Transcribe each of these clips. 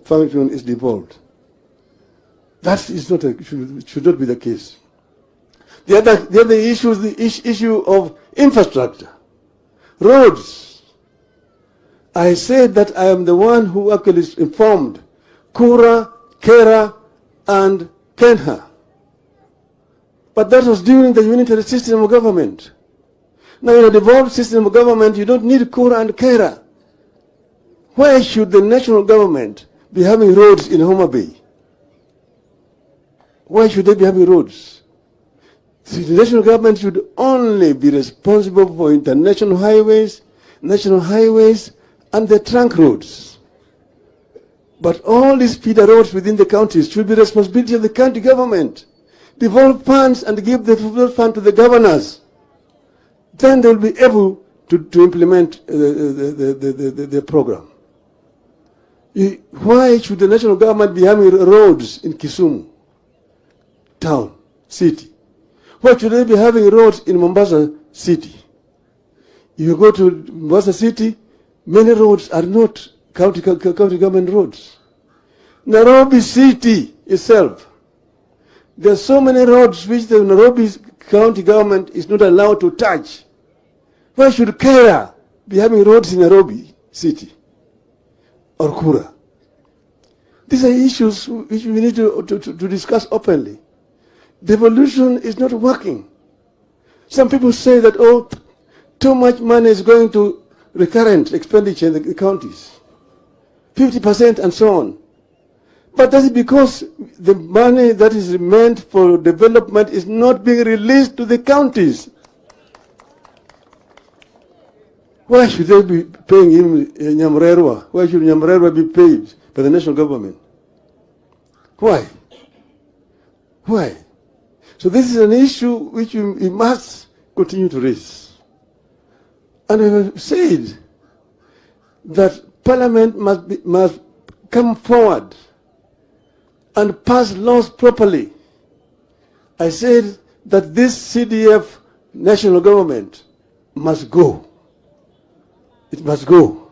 function is devolved. That is not should not be the case. The other issue is the issue of infrastructure, roads. I said that I am the one who actually informed Kura, Kera, and Kenha. But that was during the unitary system of government. Now, in a devolved system of government, you don't need Kura and Kera. Why should the national government be having roads in Homa Bay? Why should they be having roads? The national government should only be responsible for international highways, national highways, and the trunk roads. But all these feeder roads within the counties should be responsibility of the county government. Devolve funds and give the fund to the governors. Then they will be able to implement the program. Why should the national government be having roads in Kisumu town, city? Why should they be having roads in Mombasa city? You go to Mombasa city, many roads are not county government roads. Nairobi city itself, there are so many roads which the Nairobi county government is not allowed to touch. Why should Kenya be having roads in Nairobi city or Kura? These are issues which we need to discuss openly. Devolution is not working. Some people say that, oh, too much money is going to recurrent expenditure in the counties, 50% and so on. But that is because the money that is meant for development is not being released to the counties. Why should they be paying him Nyamrerwa? Why should Nyamrerwa be paid by the national government? Why? Why? So this is an issue which we must continue to raise. And we have said that Parliament must come forward and pass laws properly. I said that this CDF national government must go. It must go.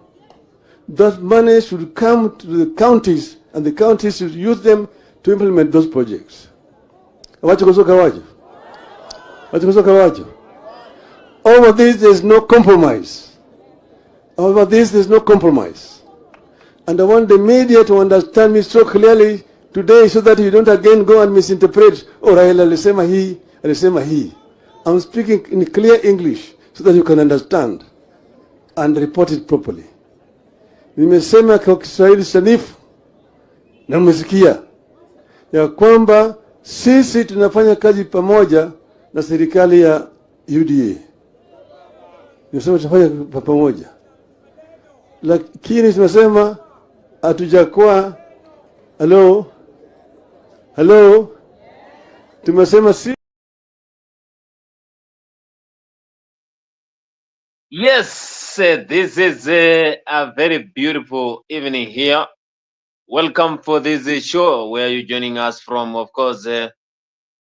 That money should come to the counties, and the counties should use them to implement those projects. Over this, there's no compromise. Over this, there's no compromise. And I want the media to understand me so clearly today so that you don't again go and misinterpret, oh, Raila alisema hii. I'm speaking in clear English so that you can understand and report it properly. Nimesema kwa Kiswahili sanifu na mmesikia ya kwamba sisi tunafanya kazi pamoja na serikali ya UDA. Nimesema tunafanya pamoja. Lakini tumesema hatujakuwa hello tumesema si. Yes, this is a very beautiful evening here. Welcome for this show where you're joining us from. Of course,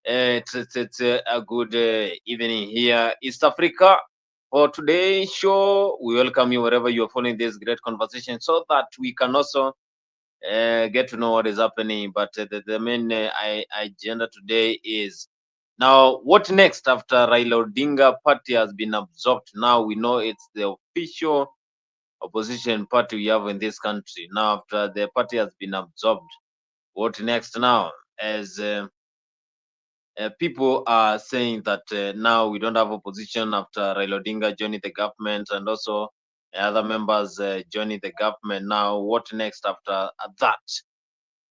it's a good evening here, East Africa. For today's show, we welcome you wherever you're following this great conversation so that we can also get to know what is happening. But the main agenda today is now what next after Raila Odinga party has been absorbed. Now we know it's the official opposition party we have in this country. Now after the party has been absorbed, what next now? As people are saying that now we don't have opposition after Raila Odinga joining the government and also other members joining the government. Now what next after that?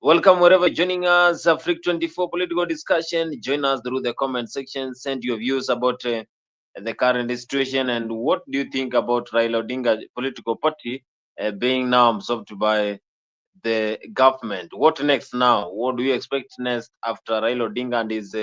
Welcome wherever joining us. Freak 24 political discussion. Join us through the comment section. Send your views about the current situation and what do you think about Raila Odinga political party being now absorbed by the government. What next now? What do you expect next after Raila Odinga and his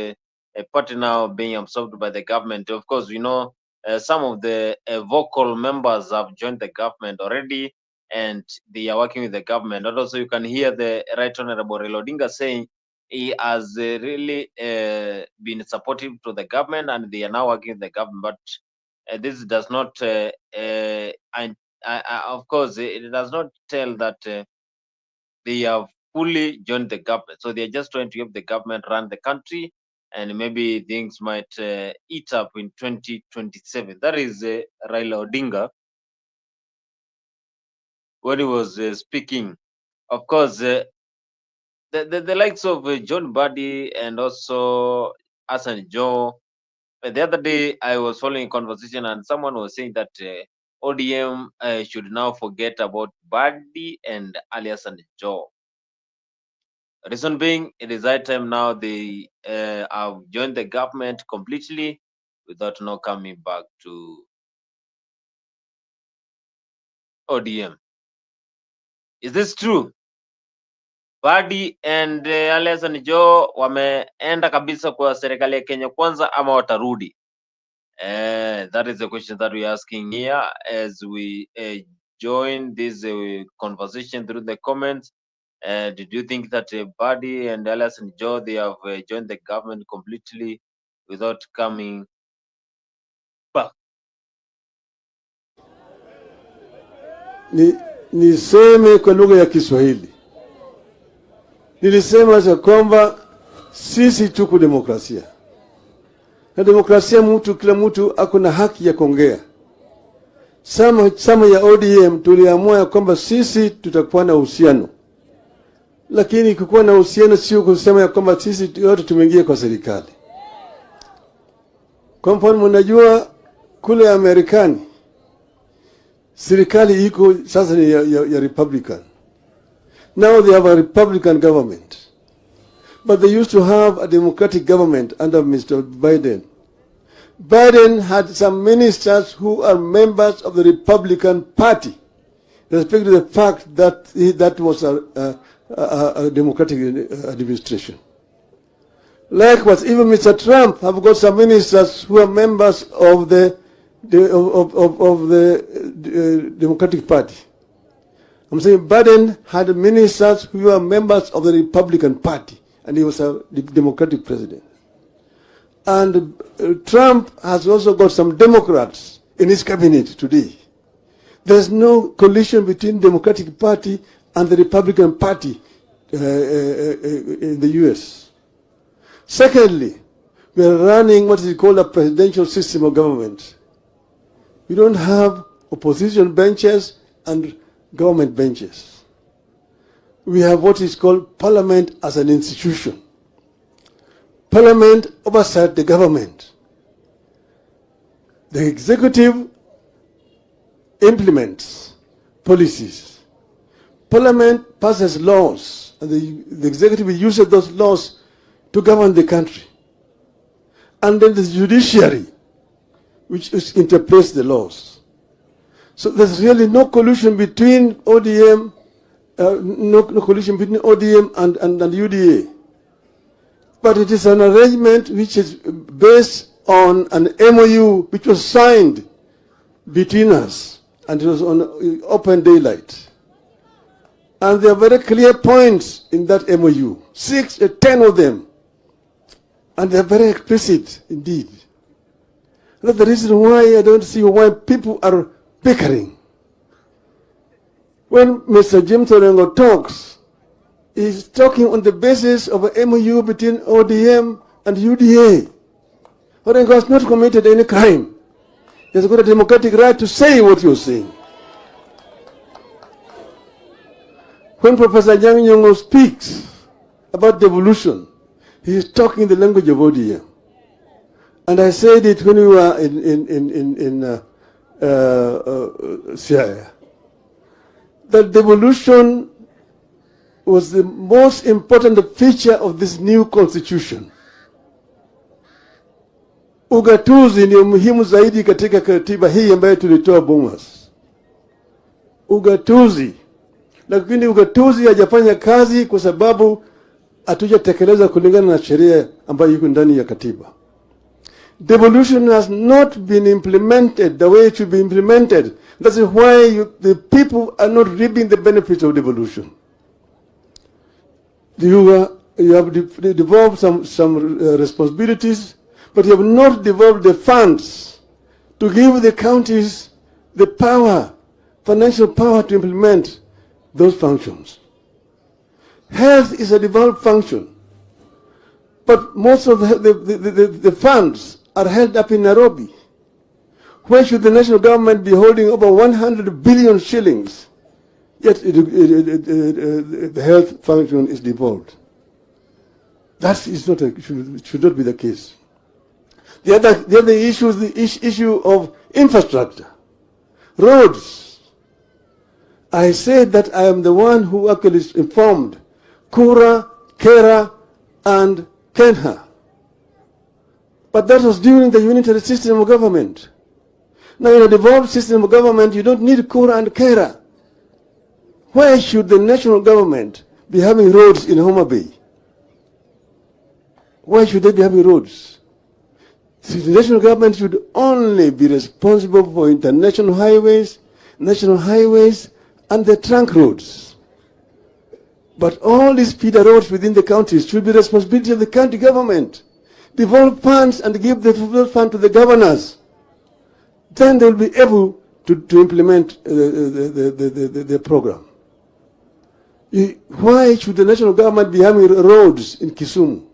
party now being absorbed by the government? Of course, we know some of the vocal members have joined the government already and they are working with the government. And also you can hear the Right Honorable Raila Odinga saying he has really been supportive to the government and they are now working with the government. But this does not, of course, it does not tell that they have fully joined the government. So they're just trying to help the government run the country, and maybe things might eat up in 2027. That is Raila Odinga when he was speaking. Of course, the likes of John Buddy and also Hassan Joe. The other day, I was following a conversation, and someone was saying that ODM should now forget about Buddy and alias and Joe. Reason being, it is high time now they have joined the government completely without not coming back to ODM. Is this true? Buddy and alias and Joe wameenda kabisa kwa serikali ya Kenya Kwanza ama watarudi? That is the question that we're asking here as we join this conversation through the comments. Did you think that Buddy and Alice and Joe, they have joined the government completely without coming back? Niseme kwa lugha ya Kiswahili. Nilisema za kwamba sisi tuko demokrasia. Na demokrasia kila mtu ako na haki ya kuongea. Sama ya ODM tuliamua kwamba sisi tutakuwa na uhusiano. Lakini kukuwa na uhusiano sio kusema ya kwamba sisi yote tumeingia kwa serikali. Kwa mfano mnajua kule Amerikani serikali iko sasa ni ya Republican. Now they have a Republican government. But they used to have a Democratic government under Mr. Biden. Biden had some ministers who are members of the Republican Party, respect to the fact that that was a Democratic administration. Likewise, even Mr. Trump have got some ministers who are members of the Democratic Party. I'm saying Biden had ministers who are members of the Republican Party, and he was a Democratic president. And Trump has also got some Democrats in his cabinet today. There's no collision between Democratic Party and the Republican Party in the U.S. Secondly, we are running what is called a presidential system of government. We don't have opposition benches and government benches. We have what is called parliament as an institution. Parliament oversight the government. The executive implements policies. Parliament passes laws, and the executive uses those laws to govern the country. And then the judiciary, which interprets the laws. So there's really no collusion between ODM, no collusion between ODM and UDA. But it is an arrangement which is based on an MOU which was signed between us, and it was on open daylight. And there are very clear points in that MOU, 10 of them, and they are very explicit indeed. That's the reason why I don't see why people are bickering. When Mr. James Orengo talks, he's talking on the basis of an MOU between ODM and UDA. Orengo has not committed any crime. He has got a democratic right to say what you're saying. When Professor Nyang' Nyong'o speaks about devolution, he is talking the language of ODM. And I said it when we were in Siaya. That devolution was the most important feature of this new constitution. Ugatuzi ni muhimu zaidi katika katiba hii ambayo tulitoa Bomas. Ugatuzi. Lakini ugatuzi hajafanya kazi kwa sababu hatujatekeleza kulingana na sheria ambayo iko ndani ya katiba. Devolution has not been implemented the way it should be implemented. That's why the people are not reaping the benefits of devolution. You have devolved some responsibilities, but you have not devolved the funds to give the counties the power, financial power to implement those functions. Health is a devolved function, but most of the funds are held up in Nairobi. Why should the national government be holding over 100 billion shillings, yet the health function is devolved? That is not should not be the case. The other issue is the issue of infrastructure, roads. I said that I am the one who actually informed Kura, Kera, and Kenha. But that was during the unitary system of government. Now, in a devolved system of government, you don't need Kura and Kera. Why should the national government be having roads in Homa Bay? Why should they be having roads? So the national government should only be responsible for international highways, national highways, and the trunk roads. But all these feeder roads within the counties should be the responsibility of the county government. Devolve funds and give the fund to the governors. Then they will be able to implement the program. Why should the national government be having roads in Kisumu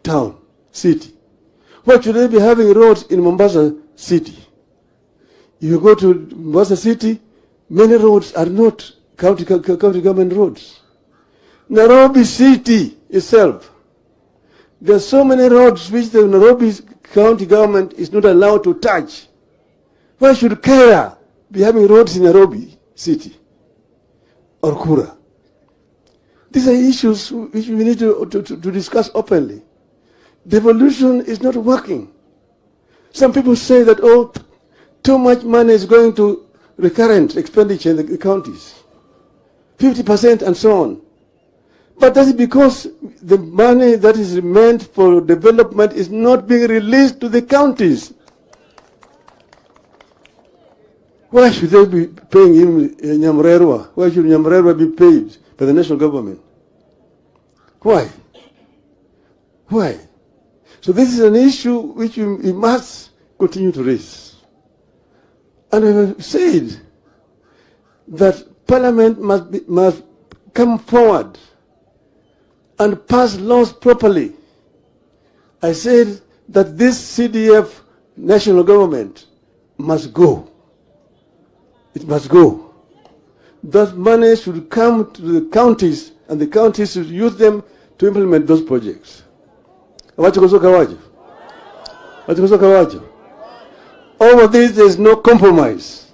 town, city? Why should they be having roads in Mombasa city? You go to Mombasa city, many roads are not county government roads. Nairobi city itself, there are so many roads which the Nairobi county government is not allowed to touch. Why should Kenya be having roads in Nairobi city or Kura? These are issues which we need to discuss openly. Devolution is not working. Some people say that, oh, too much money is going to recurrent expenditure in the counties, 50% and so on. But that's because the money that is meant for development is not being released to the counties. Why should they be paying him Nyamrerwa? Why should Nyamrerwa be paid by the national government? Why? Why? So this is an issue which we must continue to raise. And I have said that Parliament must come forward and pass laws properly. I said that this CDF national government must go. It must go. That money should come to the counties, and the counties should use them to implement those projects. Over this, there is no compromise.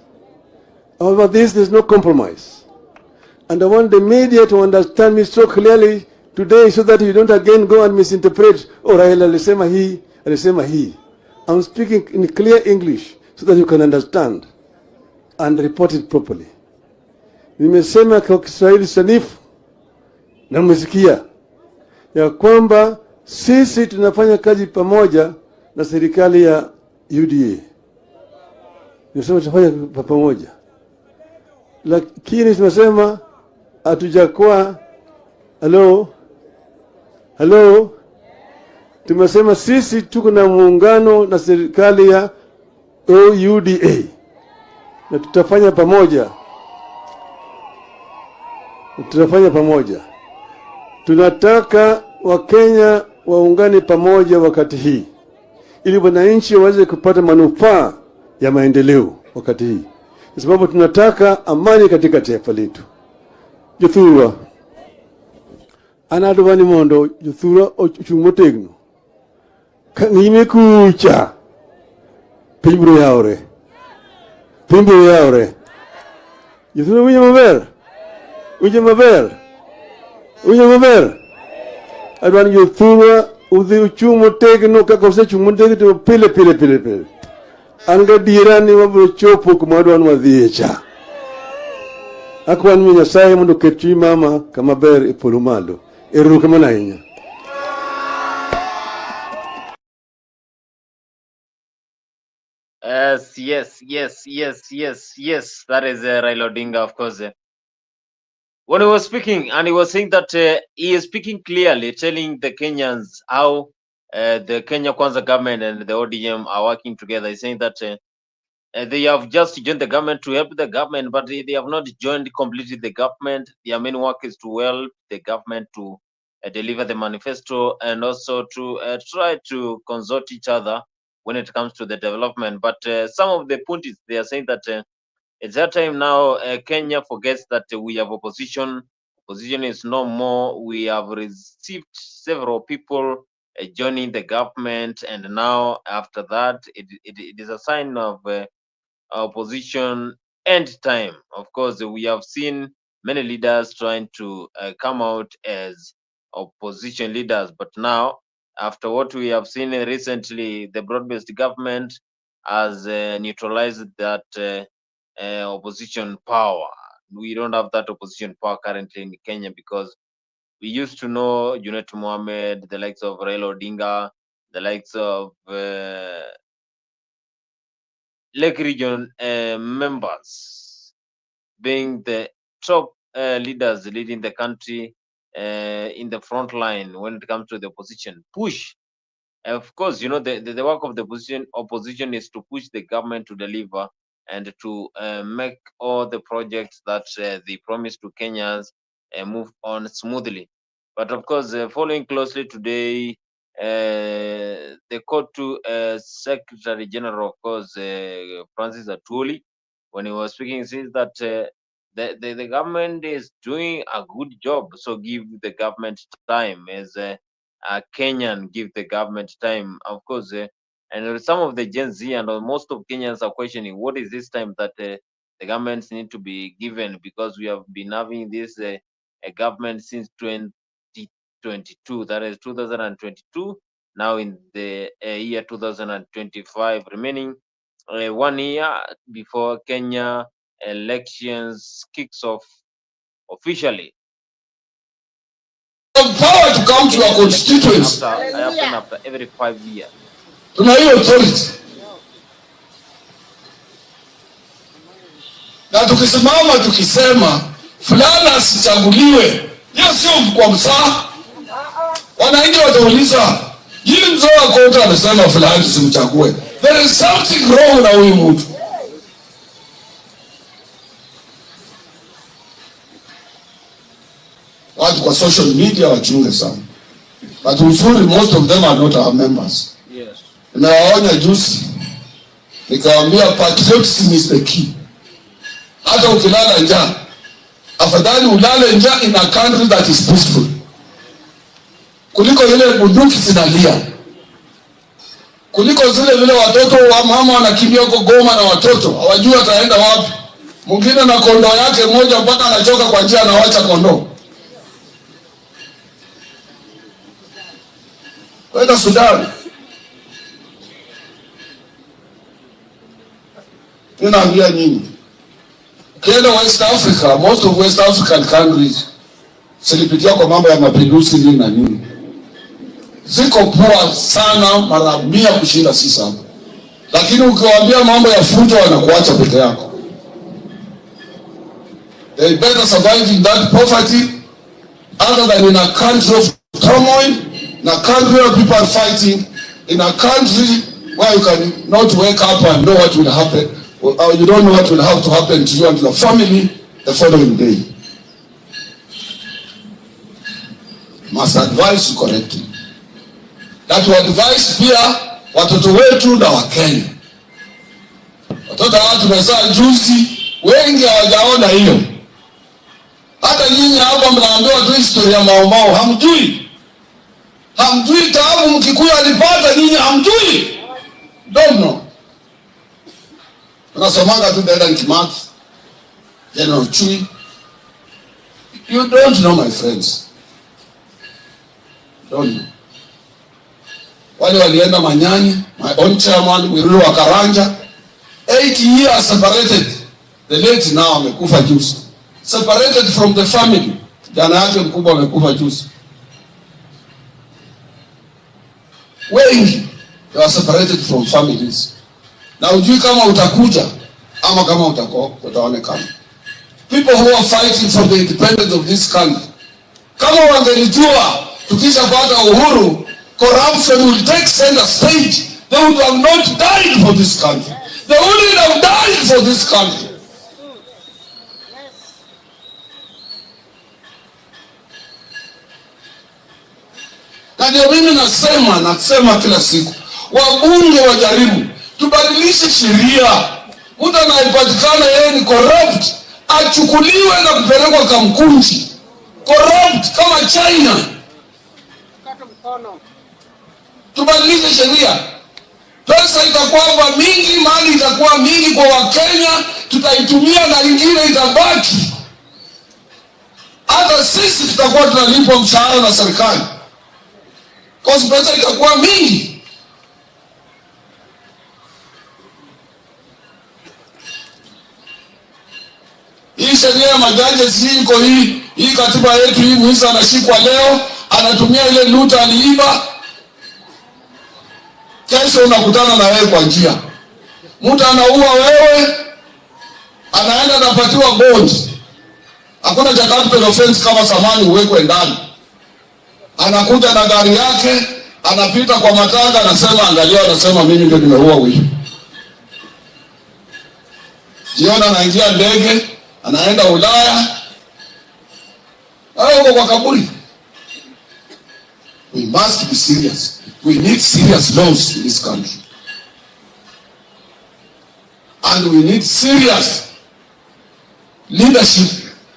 Over this, there is no compromise. And I want the media to understand me so clearly today so that you don't again go and misinterpret, oh, Raila alisema he. I'm speaking in clear English so that you can understand and report it properly. Nimesema kwa Kiswahili sanifu na mmesikia ya kwamba sisi tunafanya kazi pamoja na serikali ya UDA. Nimesema tunafanya pamoja. Lakini tunasema hatujakuwa Hello? Tumesema sisi tuko na muungano na serikali ya UDA. Na tutafanya pamoja. Tunataka Wakenya waungane pamoja wakati hii, ili wananchi waweze kupata manufaa ya maendeleo wakati hii, kwa sababu tunataka amani katika taifa letu. Jothurwa anadwani mondo jothurwa ochumotegno kangime kucha pimbro yaore jothurwa winjo maber adwani jothurwa udhi uchumotegno kaka osechumutegno pile an gadiera ni wabiro chopo kuma wadwani wadhiye cha. Akwan mi Nyasaye mondo oket chuny mama kama ber e polo malo. Erokamano ahinya. Yes. That is Raila Odinga, of course. When he was speaking, and he was saying that he is speaking clearly, telling the Kenyans how the Kenya Kwanza government and the ODM are working together. He's saying that They have just joined the government to help the government, but they have not joined completely the government. Their main work is to help the government to deliver the manifesto and also to try to consult each other when it comes to the development. But some of the puntis, they are saying that it's that time now. Kenya forgets that we have opposition. Opposition is no more. We have received several people joining the government, and now after that, it is a sign of opposition end time. Of course, we have seen many leaders trying to come out as opposition leaders, but now, after what we have seen recently, the broad-based government has neutralized that opposition power. We don't have that opposition power currently in Kenya because we used to know Junet Mohammed, the likes of Raila Odinga, the likes of Lake region members being the top leaders leading the country in the front line when it comes to the opposition push. Of course, you know, the work of the opposition is to push the government to deliver and to make all the projects that they promise to Kenyans move on smoothly. But of course, following closely today, the court to Secretary General, of course, Francis Atwoli, when he was speaking, says that the government is doing a good job. So give the government time as Kenyan give the government time, of course. And some of the Gen Z and most of Kenyans are questioning what is this time that the governments need to be given because we have been having this a government since 2022, that is 2022. Now in the year 2025, remaining 1 year before Kenya elections kicks off officially. Power to come to your constituents. After every 5 years. Tuna hiyo authority. Na tukisimama tukisema fulani asichaguliwe, hiyo sio kwa msaa. Wananchi watauliza, yule mzee wa kota anasema fulani simchague. There is something wrong na huyu mtu. Watu kwa social media wachunge sana. But uzuri, most of them are not our members. Yes. Nawaonya juzi, nikawaambia patriotism is the key. Hata ukilala njaa, afadhali ulale njaa in a country that is peaceful kuliko ile bunduki zinalia, kuliko zile vile watoto wa mama wanakimbia huko Goma na watoto hawajui ataenda wapi. Mwingine na kondoo yake moja mpaka anachoka kwa njia anawacha kondoo. Kwenda Sudan, ninaambia nyinyi, ukienda West Africa, most of West African countries silipitia kwa mambo ya mapinduzi nini na nini, ziko poa sana mara 100 kushinda sisi hapa. Lakini ukiwaambia mambo ya fujo wanakuacha peke yako. They better survive in that poverty other than in a country of turmoil, in a country where people are fighting, in a country where you can not wake up and know what will happen, or you don't know what will have to happen to you and to your family the following day. Must advise you correctly. That will advise pia watoto wetu na Wakenya. Watoto watu tumezaa juzi, wengi hawajaona hiyo. Hata nyinyi hapa mnaambiwa tu historia ya Mau Mau, hamjui. Hamjui taabu Mkikuyu alipata, nyinyi hamjui. Don't know. Tunasomanga tu Dedan Kimathi, General Chui. You don't know, my friends. Don't know. Wale walienda Manyani, my own chairman, Wiruru wa Karanja, 8 years separated. The late now amekufa juzi. Separated from the family. Jana yake mkubwa amekufa juzi. Wengi they are separated from families. Na ujui kama utakuja ama kama utaonekana. People who are fighting for the independence of this country, kama wangelijua tukishapata uhuru corruption will take center stage, they would have not died for this country. They wouldn't have died for this country. Na ndio mimi nasema kila siku, wabunge wajaribu tubadilishe sheria. Mtu anayepatikana yeye ni corrupt achukuliwe na kupelekwa Kamkunji. Corrupt kama China. Tubadilishe sheria. Pesa itakuwa mingi, mali itakuwa mingi kwa Wakenya, tutaitumia na ingine itabaki. Hata sisi tutakuwa tunalipwa mshahara na serikali, kwa sababu pesa itakuwa mingi. Hii sheria ya majaji iko hii katiba yetu hii, mwizi anashikwa leo, anatumia ile luta aliiba, kesho unakutana na wewe kwa njia. Mtu anaua wewe, anaenda anapatiwa bond. Hakuna cha capital offense kama samani uwekwe ndani. Anakuja na gari yake, anapita kwa matanga, anasema angalia, anasema mimi ndio nimeua huyu. Jiona anaingia ndege, anaenda Ulaya, au kwa kaburi. We must be serious. We need serious laws in this country. And we need serious leadership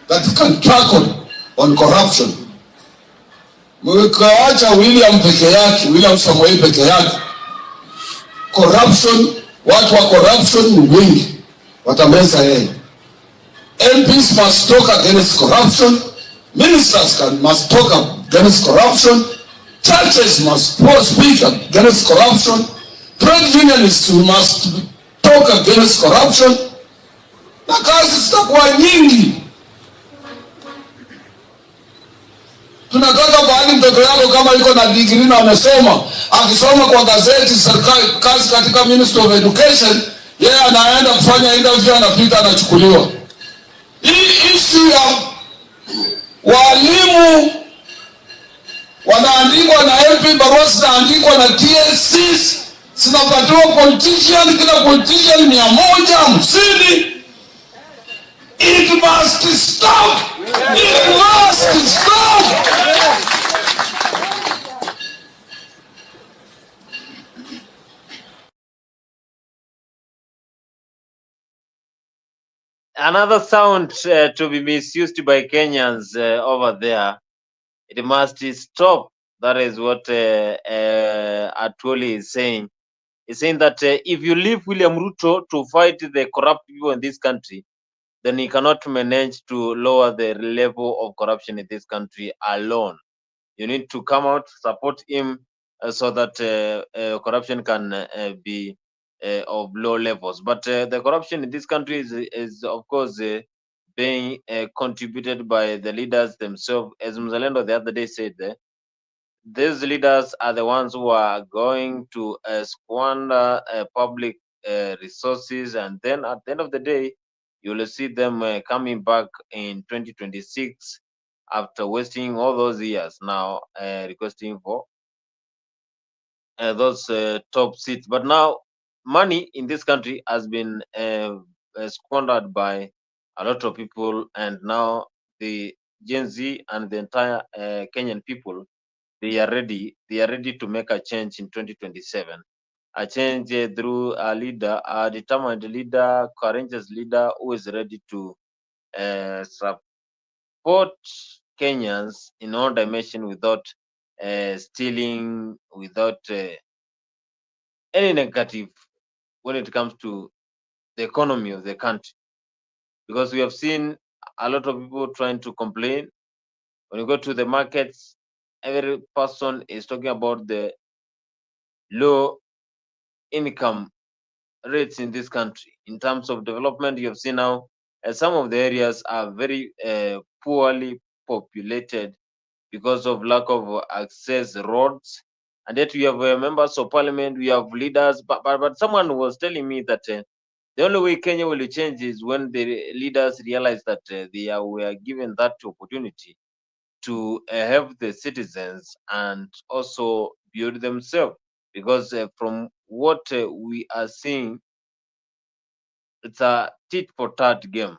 that can tackle on corruption. Mwekawacha William Samoei peke yake. Corruption, watu wa corruption ni wengi, watameza yeye. MPs must talk against corruption. Ministers must talk against corruption. Churches must speak against corruption. Trade unionists must talk against corruption. Na kazi zitakuwa nyingi. Tunataka baadhi mtoto yako kama yuko na degree na amesoma, akisoma kwa gazeti serikali kazi katika Ministry of Education, yeye anaenda kufanya interview, anapita, anachukuliwa. Hii issue ya walimu wanaandikwa na MP, barua zinaandikwa na TSCs, zinapatiwa politician, kila politician 150. It must stop. It must stop. Another sound to be misused by Kenyans over there. It must stop. That is what Atwoli is saying. He's saying that if you leave William Ruto to fight the corrupt people in this country, then he cannot manage to lower the level of corruption in this country alone. You need to come out, support him, so that corruption can be of low levels. But the corruption in this country is of course, being contributed by the leaders themselves. As Mzalendo the other day said, these leaders are the ones who are going to squander public resources, and then at the end of the day, you will see them coming back in 2026 after wasting all those years, now requesting for those top seats. But now money in this country has been squandered by a lot of people, and now the Gen Z and the entire Kenyan people, they are ready to make a change in 2027. A change through a leader, a determined leader, courageous leader who is ready to support Kenyans in all dimension without stealing, without any negative when it comes to the economy of the country. Because we have seen a lot of people trying to complain. When you go to the markets, every person is talking about the low income rates in this country. In terms of development, you have seen now some of the areas are very poorly populated because of lack of access roads. And yet we have members of parliament, we have leaders, but someone was telling me that the only way Kenya will change is when the leaders realize that they were given that opportunity to help the citizens and also build themselves. Because from what we are seeing, It's a tit for tat game.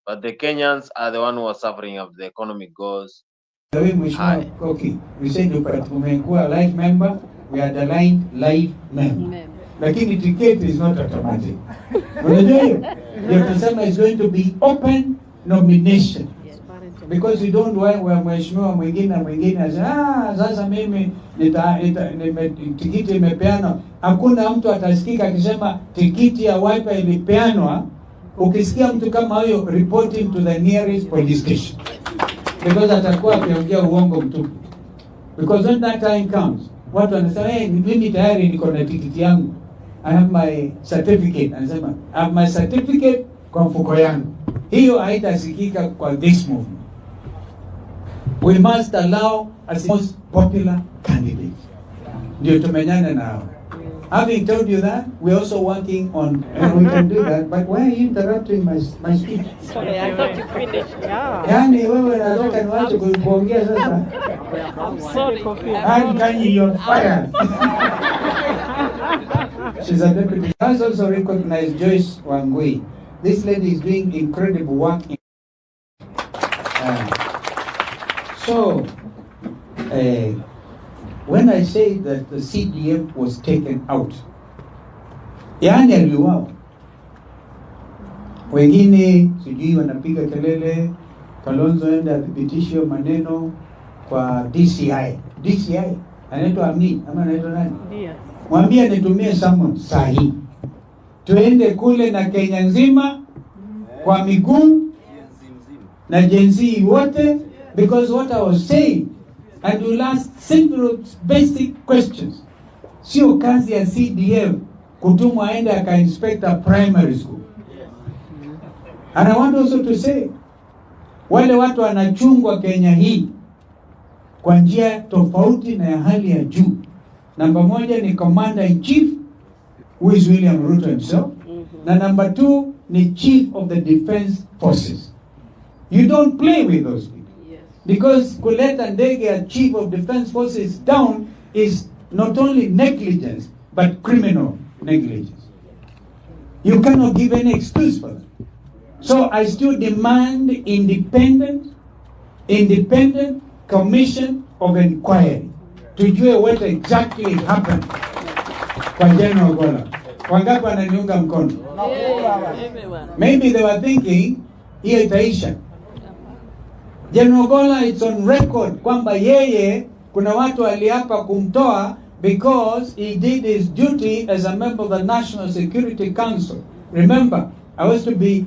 But the Kenyans are the one who are suffering as the economy goes Mheshimiwa high. Koki, we said umekuwa life member, we underlined life member. Lakini ticket is not automatic. Unajua hiyo? You tunasema is going to be open nomination. Because we don't want where mheshimiwa mwingine sasa mimi tikiti imepeanwa. Hakuna mtu atasikika akisema tikiti ya Wiper ilipeanwa. Ukisikia mtu kama huyo, reporting to the nearest police station. Because atakuwa akiongea uongo mtupu. Because when that time comes, watu wanasema mimi tayari niko na tikiti yangu. I have my certificate. Anasema I have my certificate kwa mfuko yangu. Hiyo haitasikika kwa this movement. We must allow as most popular candidates. Ndio tumenyana nao. Having told you that, we're also working on, and we can do that, but why are you interrupting my speech? Sorry, I thought you finished. Yeah. Yani wewe nataka niwache kuongea sasa. I'm sorry. And you're fired. She's a deputy. I also recognize Joyce Wangui. This lady is doing incredible work. When I say that the CDF was taken out, yani aliuawa. Wengine sijui wanapiga kelele Kalonzo ende athibitishe maneno kwa DCI. DCI anaitwa Amni ama anaitwa nani? Ndio. Mwambie nitumie summon sahi. Tuende kule na Kenya nzima kwa miguu na Gen Z wote, because what I was saying, and you'll ask simple basic questions. Sio kazi ya CDF kutumwa aende aka-inspect a primary school. And I want also to say, wale watu wanachungwa Kenya hii kwa njia tofauti na ya hali ya juu. Number 1 ni Commander in Chief, who is William Ruto himself. Na number 2 ni Chief of the Defense Forces. You don't play with those people. Because kuleta ndege ya Chief of Defense Forces down is not only negligence, but criminal negligence. You cannot give any excuse for that. So I still demand independent commission of inquiry to do what exactly happened kwa General Ogola. Wangapi wananiunga mkono? Maybe they were thinking hiyo itaisha. General Ogola, it's on record kwamba yeye kuna watu waliapa kumtoa because he did his duty as a member of the National Security Council. Remember, I used to be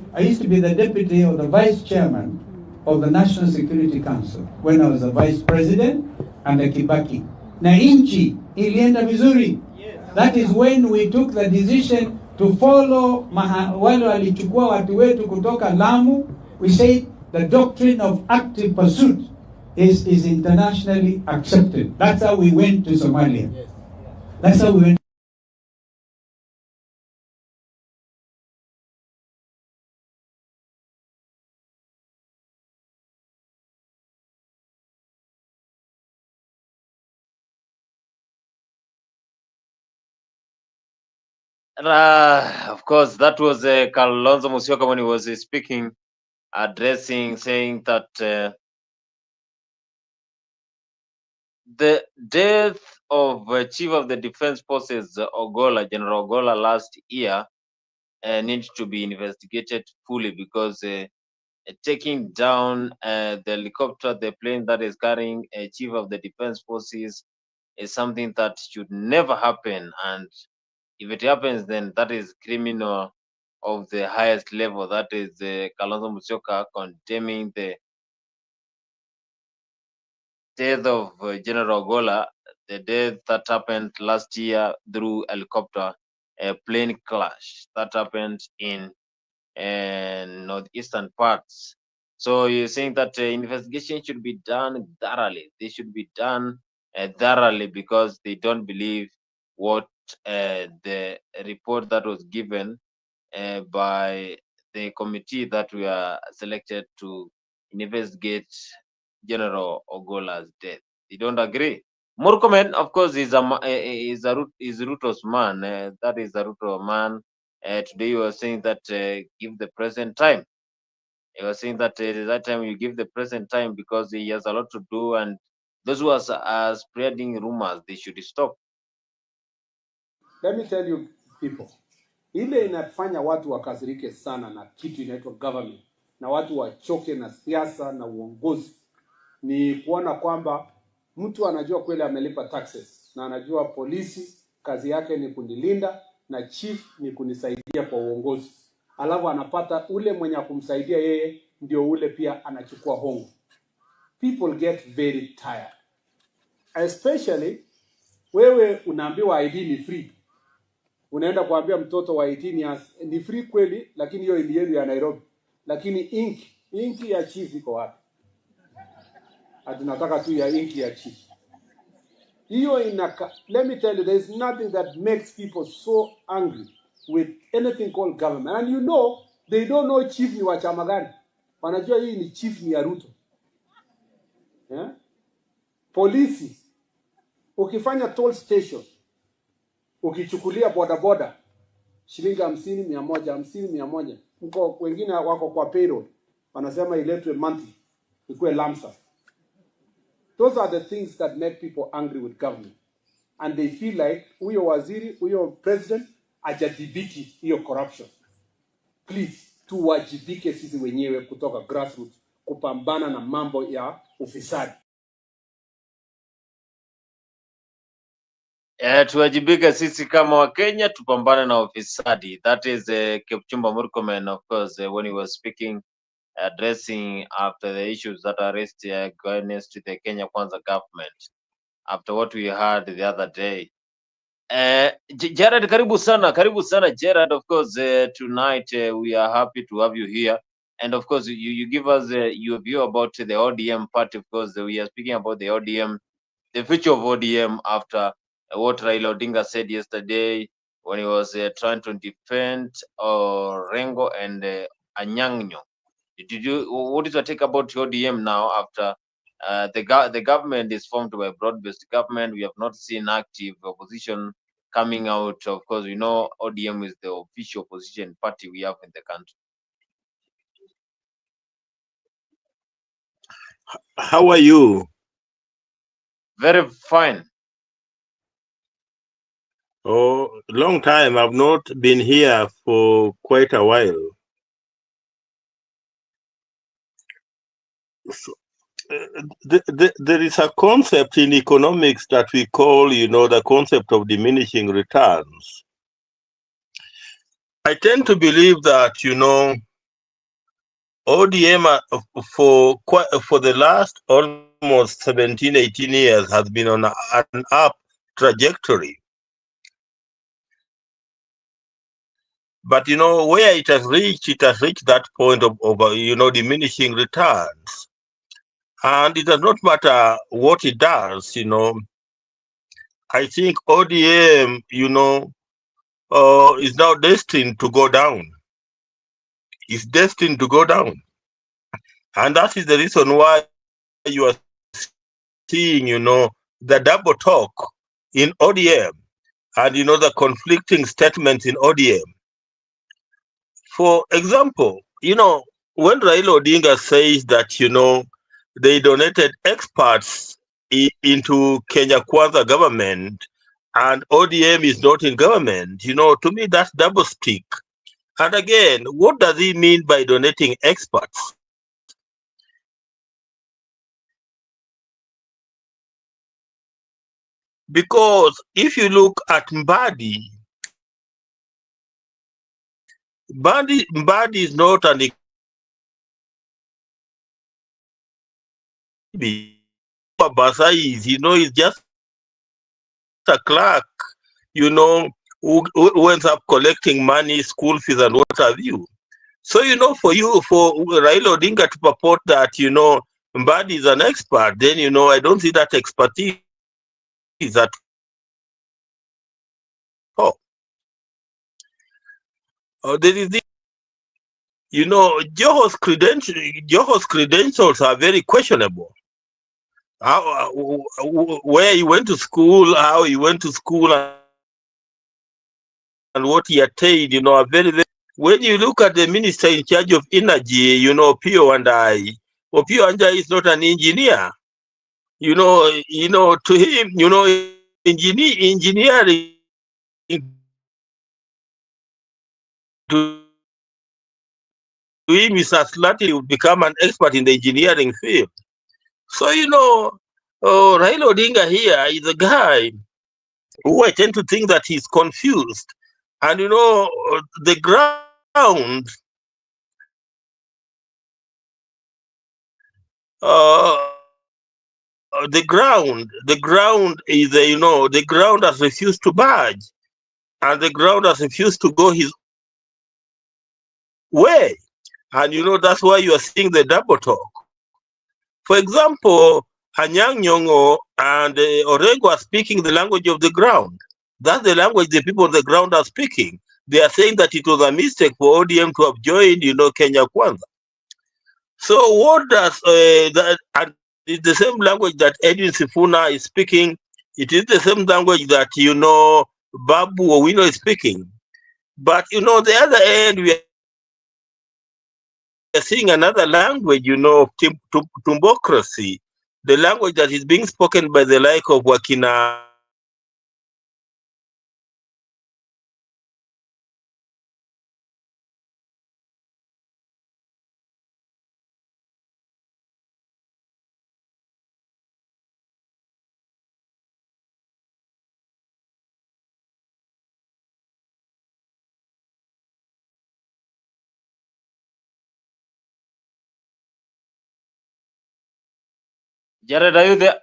the deputy or the vice chairman of the National Security Council when I was the vice president under Kibaki. Na inchi ilienda vizuri. That is when we took the decision to follow wale walichukua watu wetu kutoka Lamu. We said the doctrine of active pursuit is internationally accepted. That's how we went to Somalia. That's how we went. Of course, that was Kalonzo Musyoka when he was speaking, addressing, saying that the death of Chief of the Defense Forces Ogola, General Ogola, last year needs to be investigated fully, because taking down the helicopter, the plane that is carrying a Chief of the Defense Forces, is something that should never happen. And if it happens, then that is criminal of the highest level. That is Kalonzo Musyoka condemning the death of General Ogola, the death that happened last year through helicopter, a plane crash that happened in northeastern parts. So you're saying that investigation should be done thoroughly. They should be done thoroughly, because they don't believe what the report that was given by the committee that were selected to investigate General Ogola's death. They don't agree. Murkomen, of course, is Ruto's man. That is a Ruto man. Today you were saying that give the president time. You were saying that that time you give the president time because he has a lot to do, and those who are spreading rumors, they should stop. Let me tell you people, ile inafanya watu wakasirike sana na kitu inaitwa government na watu wachoke na siasa na uongozi ni kuona kwamba mtu anajua kweli amelipa taxes na anajua polisi kazi yake ni kunilinda na chief ni kunisaidia kwa uongozi, alafu anapata ule mwenye kumsaidia yeye ndio ule pia anachukua hongo. People get very tired, especially wewe unaambiwa ID ni free. Unaenda kuambia mtoto wa 18 years ni free kweli, lakini hiyo ili yenu ya Nairobi. Lakini inki ya chief iko wapi? Atunataka tu ya inki ya chief. Hiyo let me tell you, there is nothing that makes people so angry with anything called government. And you know, they don't know chief ni wa chama gani. Wanajua hii ni chief ni ya Ruto. Yeah? Polisi, ukifanya toll station, ukichukulia boda shilingi 50, 100, 50, 100. Mko wengine wako kwa payroll. Wanasema iletwe monthly. Ikuwe lamsa. Those are the things that make people angry with government. And they feel like huyo waziri, huyo president ajadhibiti hiyo corruption. Please, tuwajibike sisi wenyewe kutoka grassroots kupambana na mambo ya ufisadi. Tuwajibike sisi kama Wakenya tupambane na ufisadi. That is Kipchumba Murkomen, of course, when he was speaking, addressing after the issues that are raised against the Kenya Kwanza government, after what we heard the other day. Jared, karibu sana Jared. Of course, tonight we are happy to have you here, and of course you give us your view about the ODM party. Of course, we are speaking about the ODM, the future of ODM after what Raila Odinga said yesterday when he was trying to defend Rengo and Anyang' Nyong'o. What is your take about ODM now after the government is formed by a broad-based government? We have not seen active opposition coming out. Of course, we know ODM is the official opposition party we have in the country. How are you? Very fine. Oh, long time. I've not been here for quite a while. So, there is a concept in economics that we call, the concept of diminishing returns. I tend to believe that, ODM for the last almost 17, 18 years has been on an up trajectory. But, where it has reached that point of diminishing returns. And it does not matter what it does, I think ODM, is now destined to go down. It's destined to go down. And that is the reason why you are seeing, the double talk in ODM and, the conflicting statements in ODM. For example, when Raila Odinga says that, they donated experts into Kenya Kwanza government and ODM is not in government, to me that's double speak. And again, what does he mean by donating experts? Because if you look at Mbadi is not an Basai is, he's just a clerk, who ends up collecting money, school fees, and what have you. So, for Raila Odinga to purport that, Mbadi is an expert, then, I don't see that expertise at all. There is this, Joho's credentials are very questionable. Where he went to school, how he went to school, what he attained, are very, very. When you look at the minister in charge of energy, Pio and I, Pio and I is not an engineer. To him, engineering to him is as likely to become an expert in the engineering field. So, Raila Odinga here is a guy who I tend to think that he's confused. And, the ground, the ground is, the ground has refused to budge. And the ground has refused to go his way. And, that's why you are seeing the double talk. For example, Anyang' Nyong'o and Orengo are speaking the language of the ground. That's the language the people on the ground are speaking. They are saying that it was a mistake for ODM to have joined, Kenya Kwanza. So what does that? And it's the same language that Edwin Sifuna is speaking. It is the same language that Babu Owino is speaking. But the other end, we are seeing another language, of tumbocracy, the language that is being spoken by the like of Wakina Jared, are you there?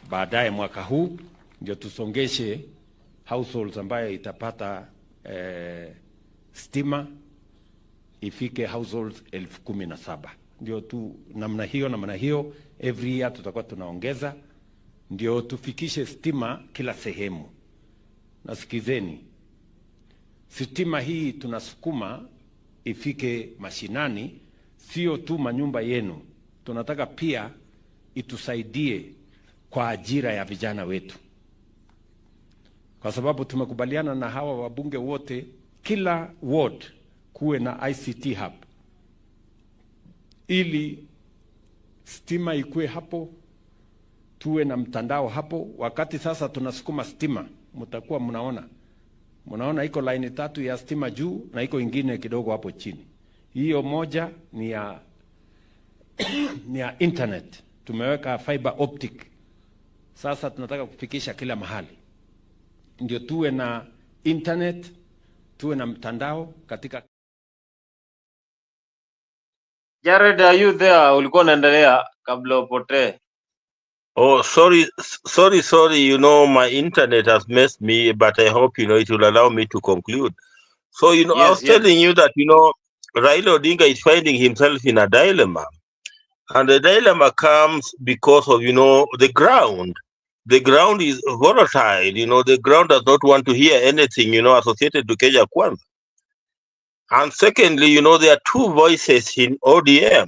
Baadaye mwaka huu ndio tusongeshe households ambayo itapata stima ifike households 17,000. Ndio tu namna hiyo every year tutakuwa tunaongeza ndio tufikishe stima kila sehemu. Nasikizeni, stima hii tunasukuma ifike mashinani, sio tu manyumba yenu. Tunataka pia itusaidie kwa ajira ya vijana wetu, kwa sababu tumekubaliana na hawa wabunge wote, kila ward kuwe na ICT hub ili stima ikue hapo, tuwe na mtandao hapo. Wakati sasa tunasukuma stima, mtakuwa mnaona iko line 3 ya stima juu na iko ingine kidogo hapo chini. Hiyo moja ni ya ni ya internet, tumeweka fiber optic. Sasa tunataka kufikisha kila mahali, ndio tuwe na internet, tuwe na mtandao katika. Jared, are you there? Ulikuwa unaendelea kabla upotee. Oh, sorry. My internet has messed me, but I hope, it will allow me to conclude. So, I was telling you that, Raila Odinga is finding himself in a dilemma. And the dilemma comes because of, the ground. The ground is volatile. The ground does not want to hear anything, associated to Kenya Kwanza. And secondly, there are two voices in ODM.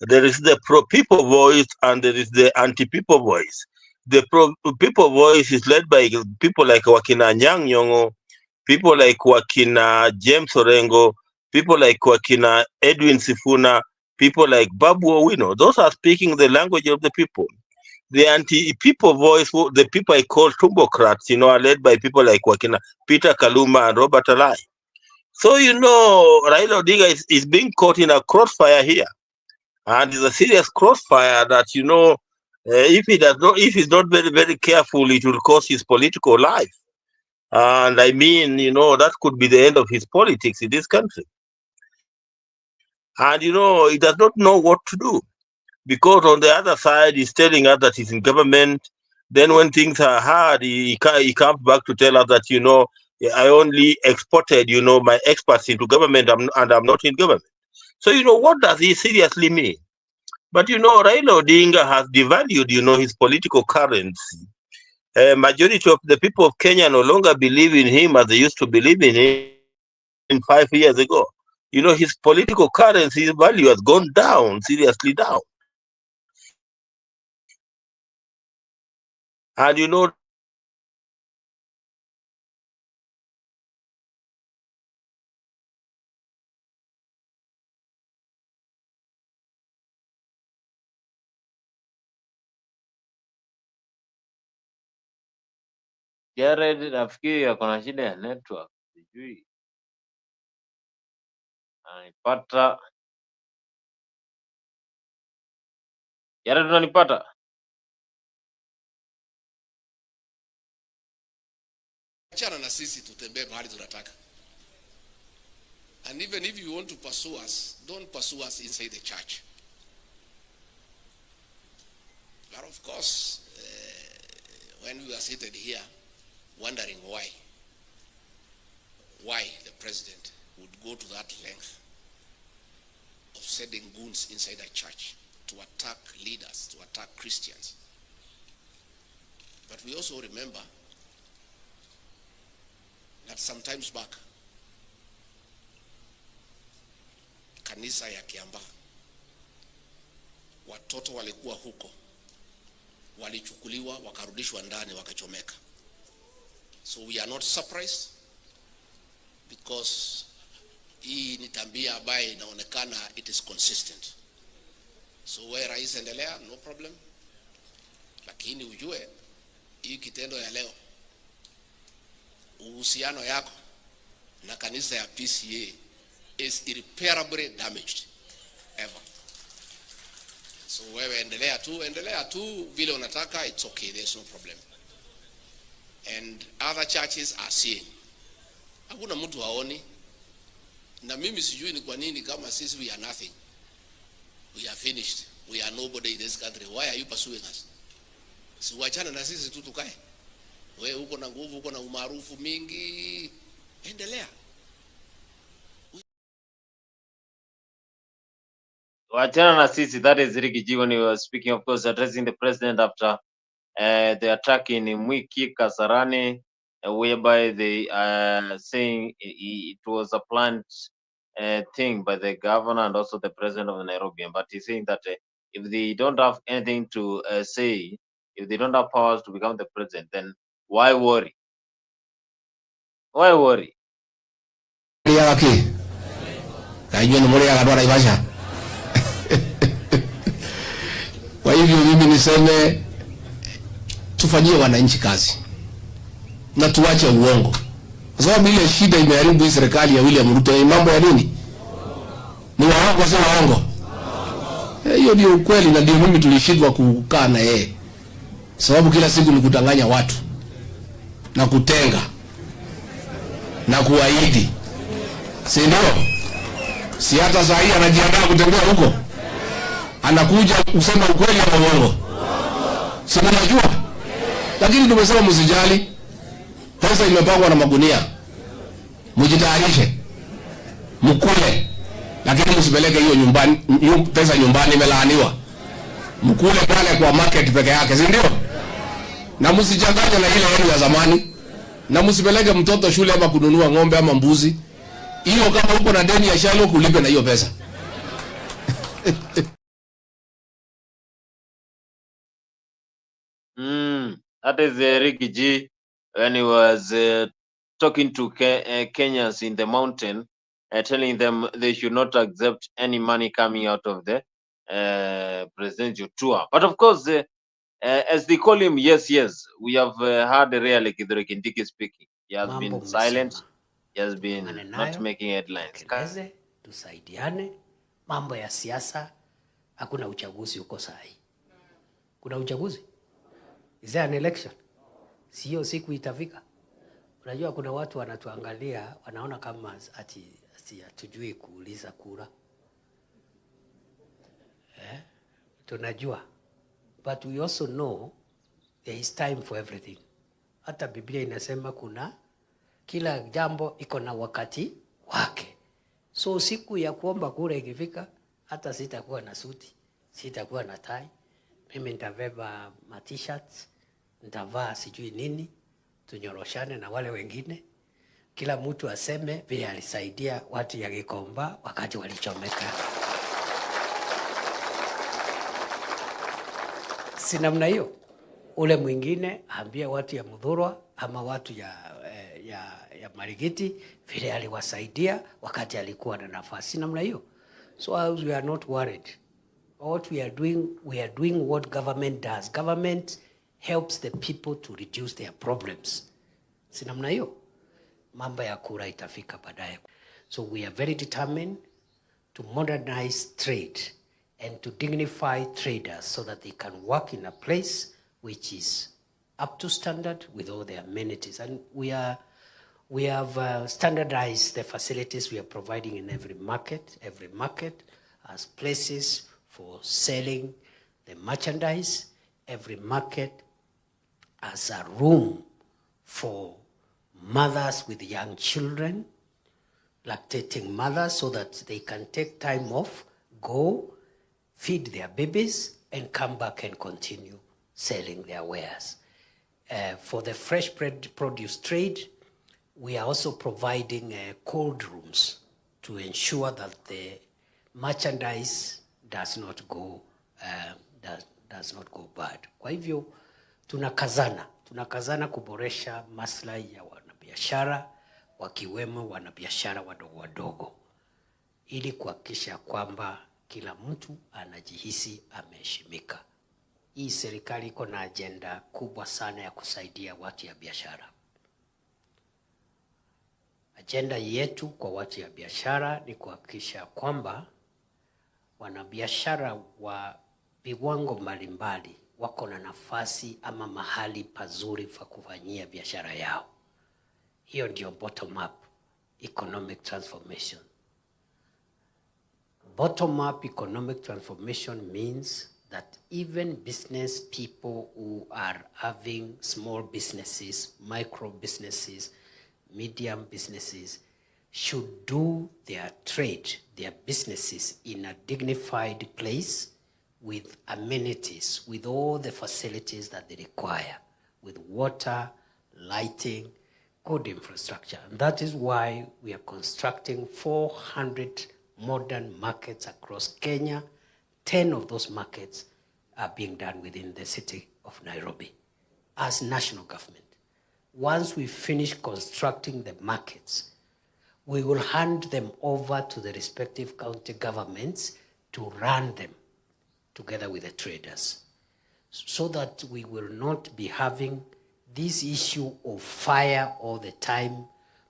There is the pro-people voice and there is the anti-people voice. The pro-people voice is led by people like Wakina Anyang' Nyong'o, people like Wakina James Orengo, people like Wakina Edwin Sifuna, people like Babu Owino. Those are speaking the language of the people. The anti-people voice, the people I call tumbocrats, are led by people like Wakina Peter Kaluma and Robert Alai. So, Raila Odinga is being caught in a crossfire here. And it's a serious crossfire that, if he's not very, very careful, it will cost his political life. And I mean, that could be the end of his politics in this country. And, he does not know what to do. Because on the other side, he's telling us that he's in government. Then when things are hard, he comes back to tell us that, I only exported, my experts into government and I'm not in government. So, what does he seriously mean? But, Raila Odinga has devalued, his political currency. Majority of the people of Kenya no longer believe in him as they used to believe in him 5 years ago. you know, his political currency, his value has gone down, seriously down. And you know, Jared nafikiri ako na shida ya network, sijui ananipata. Jared, unanipata? Achana na sisi tutembee mahali tunataka. And even if you want to pursue us, don't pursue us inside the church. But of course, when we are seated here, wondering why the president would go to that length of sending goons inside a church to attack leaders, to attack Christians. But we also remember that sometimes back, kanisa ya Kiambaa, watoto walikuwa huko, walichukuliwa wakarudishwa ndani wakachomeka. So we are not surprised, because hii ni tabia ambayo inaonekana it is consistent. So where rais endelea, no problem. Lakini ujue hii kitendo ya leo, uhusiano yako na kanisa ya PCA is irreparably damaged ever. So wewe endelea tu vile unataka, it's okay, there's no problem. And other churches are seeing. Hakuna mtu haoni. Na mimi sijui ni kwa nini kama sisi we are nothing. We are finished. We are nobody in this country. Why are you pursuing us? Si wachana na sisi tu tukae. Wewe uko na nguvu, uko na umaarufu mingi. Endelea. Wachana na sisi, that is Rigiji when he was speaking, of course, addressing the president after the attack in Mwiki, Kasarani, whereby they saying it was a planned thing by the governor and also the president of Nairobi. But he's saying that if they don't have anything to say, if they don't have powers to become the president, then why worry? Why worry? Kwa hivyo mimi niseme tufanyie wananchi kazi na tuache uongo, kwa sababu ile shida imeharibu hii serikali ya William Ruto. Ni mambo ya nini? Ni waongo, sio waongo. Hiyo ndio ukweli, na ndio mimi tulishindwa kukaa na yeye, sababu kila siku ni kudanganya watu na kutenga na kuahidi, si ndio? Si hata saa hii anajiandaa kutembea huko, anakuja kusema ukweli au uongo, si mnajua? Lakini tumesema msijali, pesa imepangwa na magunia, mjitayarishe mkule, lakini msipeleke hiyo nyumbani. Pesa nyumbani imelaaniwa, mkule pale kwa market peke yake, si ndio? Na msichanganye na ile yenu ya zamani, na msipeleke mtoto shule ama kununua ng'ombe ama mbuzi. Hiyo kama uko na deni ya shalo kulipe na hiyo pesa. That is Ricky G when he was talking to Kenyans in the mountain, telling them they should not accept any money coming out of the presidential tour. But of course, as they call him, yes, we have heard Raila Odinga speaking. He has been silent. He has been not making headlines. Tusaidiane, mambo ya siasa, hakuna uchaguzi huko sahi. Kuna uchaguzi? Is there an election? Sio siku itafika. Unajua kuna watu wanatuangalia, wanaona kama ati hatujui kuuliza kura. Tunajua. But we also know there is time for everything. Hata Biblia inasema kuna kila jambo iko na wakati wake. So siku ya kuomba kura ikifika, hata sitakuwa na suti, sitakuwa na tai. Mimi nitavaa t-shirts, nitavaa sijui nini, tunyoroshane na wale wengine. kila mtu aseme vile alisaidia watu ya Gikomba wakati walichomeka. Si namna hiyo? Ule mwingine ambia watu ya Mudhurwa ama watu ya Marigiti vile aliwasaidia wakati alikuwa na nafasi. Namna hiyo. So we are not worried. What we are doing what government does. Government helps the people to reduce their problems. Si namna hiyo? Mambo ya kura itafika baadaye. So we are very determined to modernize trade and to dignify traders so that they can work in a place which is up to standard with all the amenities. And we have standardized the facilities we are providing in every market as places for selling the merchandise, every market as a room for mothers with young children, lactating mothers, so that they can take time off, go feed their babies, and come back and continue selling their wares. For the fresh produce trade, we are also providing cold rooms to ensure that the merchandise does not go bad. Kwa hivyo tunakazana kuboresha maslahi ya wanabiashara, wakiwemo wanabiashara wadogo wadogo, ili kuhakikisha kwamba kila mtu anajihisi ameheshimika. Hii serikali iko na agenda kubwa sana ya kusaidia watu ya biashara. Agenda yetu kwa watu ya biashara ni kuhakikisha kwamba wanabiashara wa viwango mbalimbali wako na nafasi ama mahali pazuri pa kufanyia biashara yao. Hiyo ndio bottom up economic transformation. Bottom up economic transformation means that even business people who are having small businesses, micro businesses, medium businesses should do their trade, their businesses in a dignified place with amenities, with all the facilities that they require, with water, lighting, good infrastructure. And that is why we are constructing 400 modern markets across Kenya. 10 of those markets are being done within the city of Nairobi as national government. Once we finish constructing the markets, we will hand them over to the respective county governments to run them together with the traders, so that we will not be having this issue of fire all the time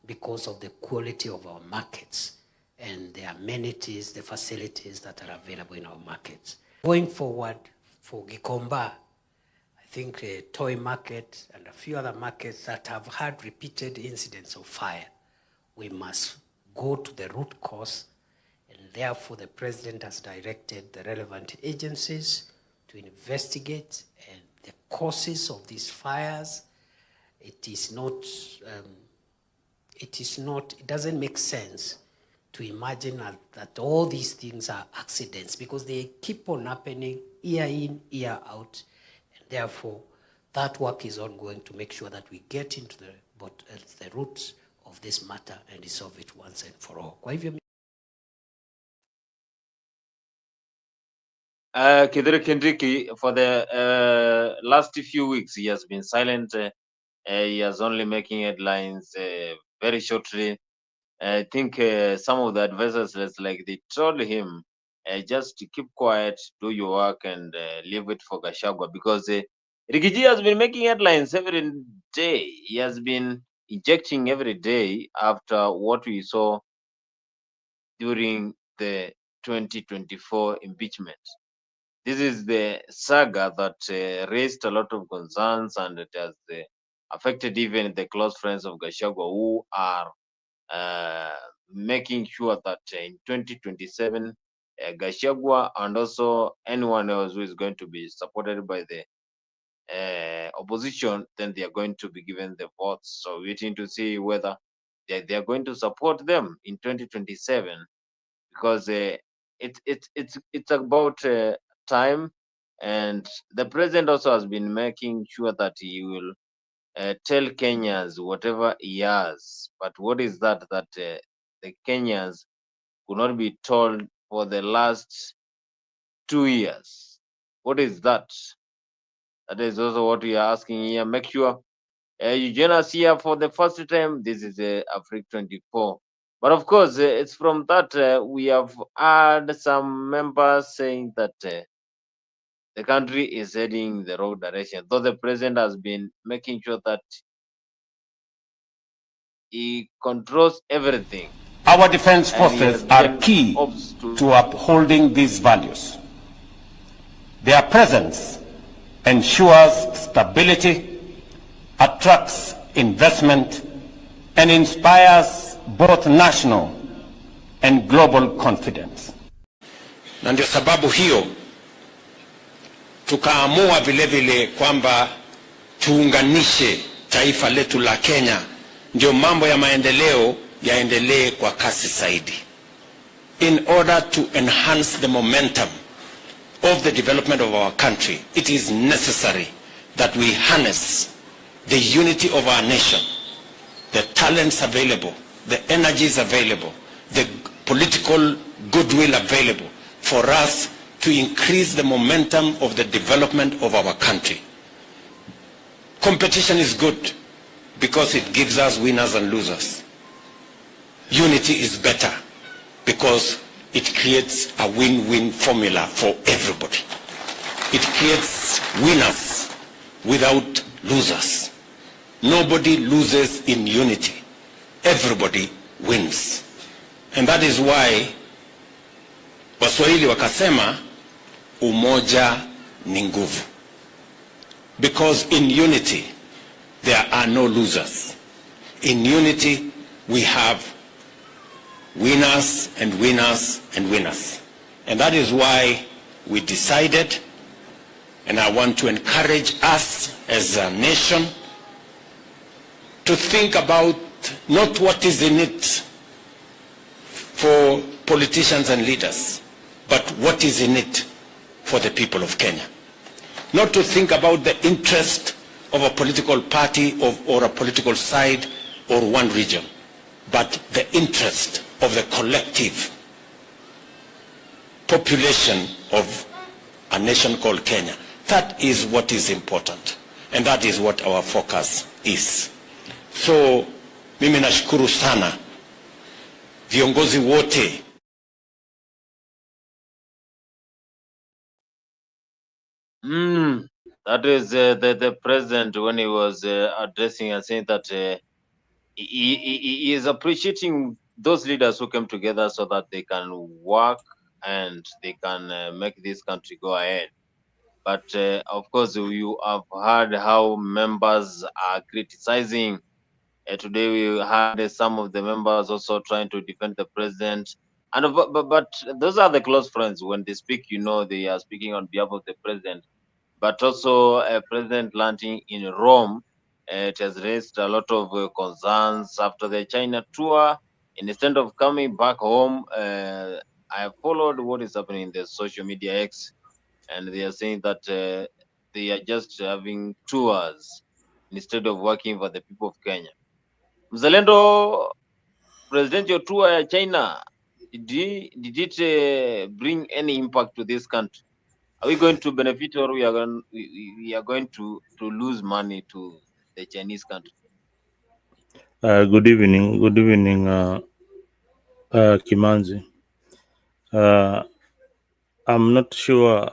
because of the quality of our markets and the amenities, the facilities that are available in our markets. Going forward, for Gikomba, I think the toy market and a few other markets that have had repeated incidents of fire, we must go to the root cause, and therefore the president has directed the relevant agencies to investigate and the causes of these fires. It doesn't make sense to imagine that all these things are accidents, because they keep on happening year in, year out. And therefore, that work is ongoing to make sure that we get into the roots of this matter and resolve it once and for all. Kwa hivyo Kithure Kindiki, for the last few weeks, he has been silent. He has only making headlines very shortly. I think some of the advisors, they told him, just keep quiet, do your work, and leave it for Gachagua, because Rigiji has been making headlines every day. He has been injecting every day after what we saw during the 2024 impeachment. This is the saga that raised a lot of concerns, and it has affected even the close friends of Gachagua, who are making sure that in 2027, Gachagua and also anyone else who is going to be supported by the opposition, then they are going to be given the votes. So waiting to see whether they are going to support them in 2027, because it's about time, and the president also has been making sure that he will tell Kenyans whatever he has. But what is that the Kenyans could not be told for the last 2 years? What is that? That is also what we are asking here. Make sure you join us here for the first time. This is Africa 24. But of course, it's from that we have had some members saying that the country is heading the wrong direction, though the president has been making sure that he controls everything. Our defense And he has forces are given key hopes to upholding these values. Their presence ensures stability, attracts investment, and inspires both national and global confidence. Na ndio sababu hiyo tukaamua vile vile kwamba tuunganishe taifa letu la Kenya, ndio mambo ya maendeleo yaendelee kwa kasi zaidi. In order to enhance the momentum of the development of our country, it is necessary that we harness the unity of our nation, the talents available, the energies available, the political goodwill available for us to increase the momentum of the development of our country. Competition is good because it gives us winners and losers. Unity is better because it creates a win-win formula for everybody. It creates winners without losers. Nobody loses in unity. Everybody wins. And that is why Waswahili wakasema umoja ni nguvu. Because in unity there are no losers. In unity we have winners and winners and winners. And that is why we decided, and I want to encourage us as a nation to think about not what is in it for politicians and leaders, but what is in it for the people of Kenya. Not to think about the interest of a political party or a political side or one region, but the interest of the collective population of a nation called Kenya. That is what is important, and that is what our focus is. So mimi nashukuru sana viongozi wote. That is the president when he was addressing and saying that he is appreciating those leaders who came together so that they can work and they can make this country go ahead. But of course, you have heard how members are criticizing. Today we had some of the members also trying to defend the president. And but those are the close friends. When they speak, you know they are speaking on behalf of the president. But also, President landing in Rome, it has raised a lot of concerns after the China tour. Instead of coming back home, I have followed what is happening in the social media X, and they are saying that they are just having tours instead of working for the people of Kenya. Mzalendo, presidential tour ya China, did it bring any impact to this country? Are we going to benefit, or we are going to lose money to the Chinese country? Good evening. Good evening, Kimanzi. I'm not sure.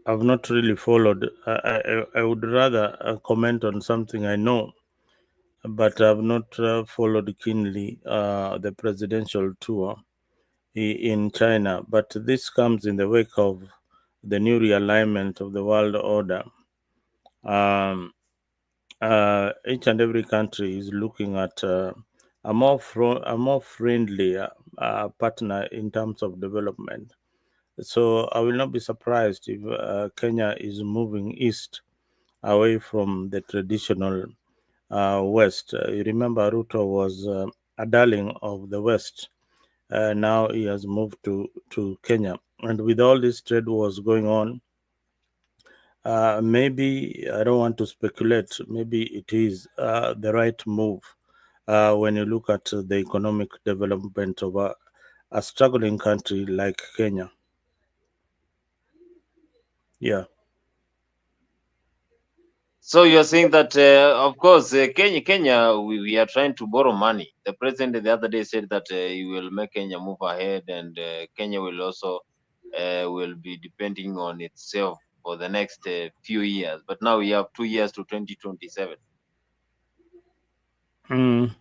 I've not really followed. I would rather comment on something I know, but I've not followed keenly the presidential tour in China. But this comes in the wake of the new realignment of the world order. Each and every country is looking at a more friendly partner in terms of development. So I will not be surprised if Kenya is moving east away from the traditional West. You remember Ruto was a darling of the West. Now he has moved to Kenya. And with all this trade wars going on, Maybe I don't want to speculate. Maybe it is the right move when you look at the economic development of a struggling country like Kenya. Yeah. So you're saying that, of course, Kenya, we are trying to borrow money. The president the other day said that he will make Kenya move ahead, and Kenya will also will be depending on itself for the next few years. But now we have 2 years to 2027. Mm.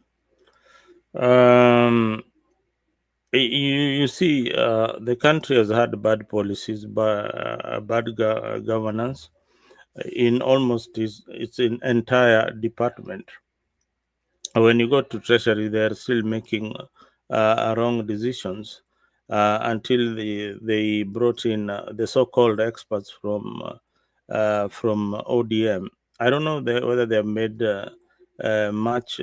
Um, you see, the country has had bad policies, bad governance in almost its entire department. When you go to treasury, they are still making wrong decisions until they brought in the so-called experts from ODM. I don't know whether they have made much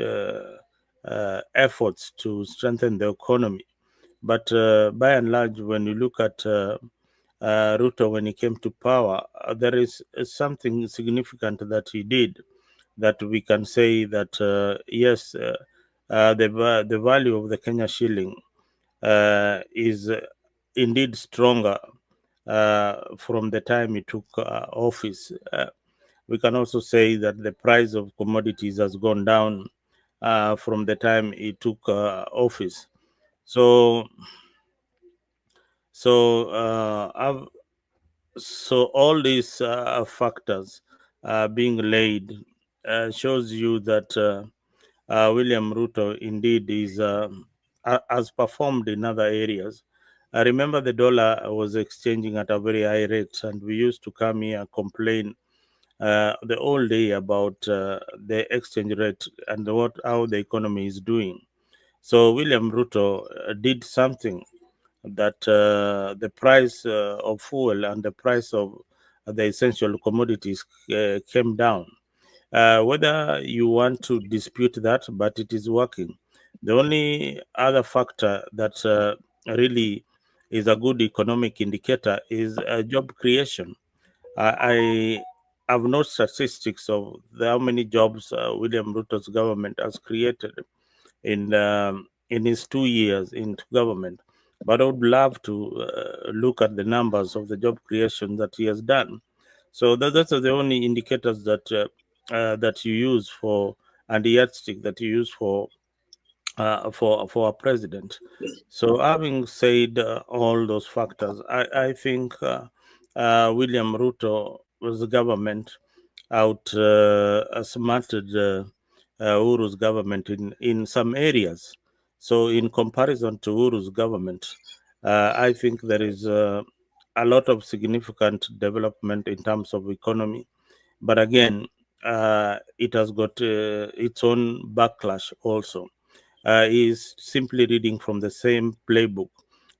efforts to strengthen the economy, but by and large, when you look at Ruto when he came to power, there is something significant that he did, that we can say that yes, the value of the Kenya shilling is indeed stronger from the time he took office. We can also say that the price of commodities has gone down from the time he took office. So, so so all these factors being laid shows you that William Ruto indeed has performed in other areas. I remember the dollar was exchanging at a very high rate, and we used to come here and complain the whole day about the exchange rate and how the economy is doing. So William Ruto did something that the price of fuel and the price of the essential commodities came down. Whether you want to dispute that, but it is working. The only other factor that really is a good economic indicator is job creation. I have no statistics of how many jobs William Ruto's government has created in his 2 years into government, but I would love to look at the numbers of the job creation that he has done. So that's the only indicators that you use for, and the yardstick that you use for a president. So having said all those factors, I think William Ruto's government outsmarted Uru's government in some areas. So in comparison to Uru's government, I think there is a lot of significant development in terms of economy. But again, it has got its own backlash also. Is simply reading from the same playbook,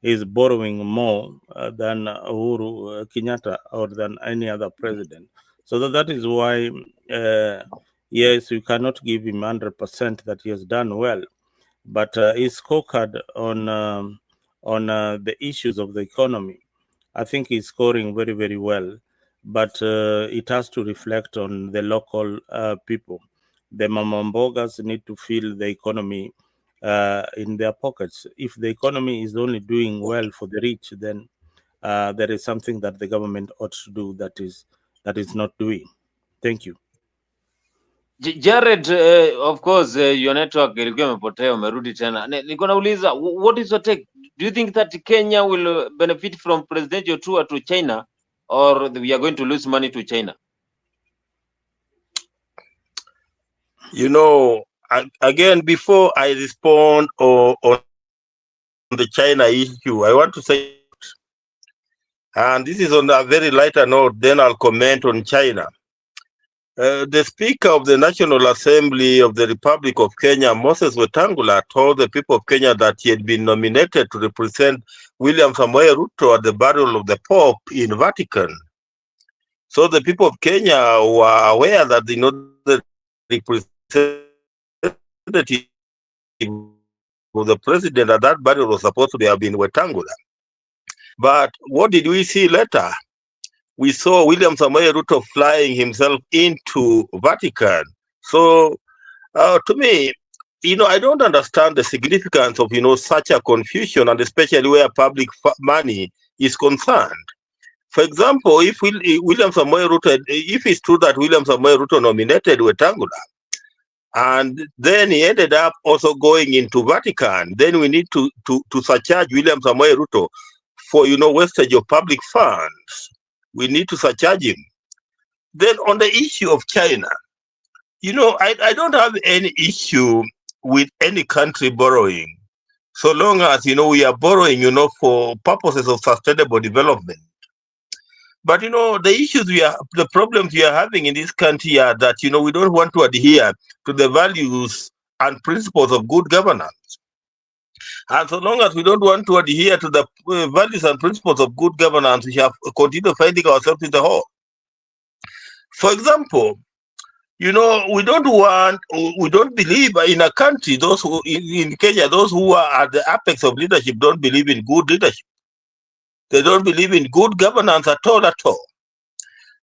is borrowing more than Uhuru Kenyatta or than any other president. So that is why, yes, we cannot give him 100% that he has done well, but his scorecard on the issues of the economy, I think he's scoring very, very well. But it has to reflect on the local people. The mamambogas need to feel the economy in their pockets. If the economy is only doing well for the rich, then there is something that the government ought to do that is not doing. Thank you. Jared, of course, your network ilikuwa imepotea, umerudi tena. Niko nauliza, what is your take? Do you think that Kenya will benefit from presidential tour to China, or we are going to lose money to China? You know, again, before I respond on the China issue, I want to say, and this is on a very lighter note, then I'll comment on China. The Speaker of the National Assembly of the Republic of Kenya, Moses Wetangula, told the people of Kenya that he had been nominated to represent William Samoei Ruto at the burial of the Pope in Vatican. So the people of Kenya were aware that the representative of the president at that burial was supposed to have been Wetangula. But what did we see later? we saw William Samoei Ruto flying himself into Vatican. So to me, I don't understand the significance of, such a confusion, and especially where public money is concerned. For example, if William Samoei Ruto, if it's true that William Samoei Ruto nominated Wetangula, and then he ended up also going into Vatican, then we need to surcharge William Samoei Ruto for, wastage of public funds. We need to surcharge him. Then on the issue of China, I don't have any issue with any country borrowing, so long as, we are borrowing, for purposes of sustainable development. But, the problems we are having in this country are that, we don't want to adhere to the values and principles of good governance. And so long as we don't want to adhere to the values and principles of good governance, we have continued finding ourselves in the hole. For example, we don't believe in a country, those who, in Kenya, those who are at the apex of leadership don't believe in good leadership. They don't believe in good governance at all.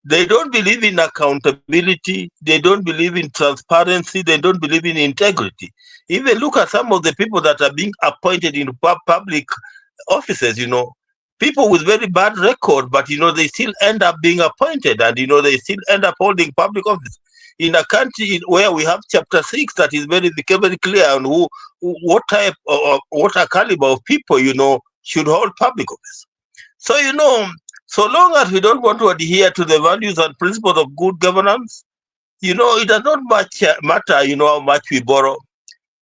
They don't believe in accountability. They don't believe in transparency. They don't believe in integrity. Even look at some of the people that are being appointed in public offices, people with very bad record, but, they still end up being appointed, and, they still end up holding public office. In a country where we have Chapter 6 that is very clear on what type or what a caliber of people, should hold public office. So, so long as we don't want to adhere to the values and principles of good governance, it does not matter, how much we borrow,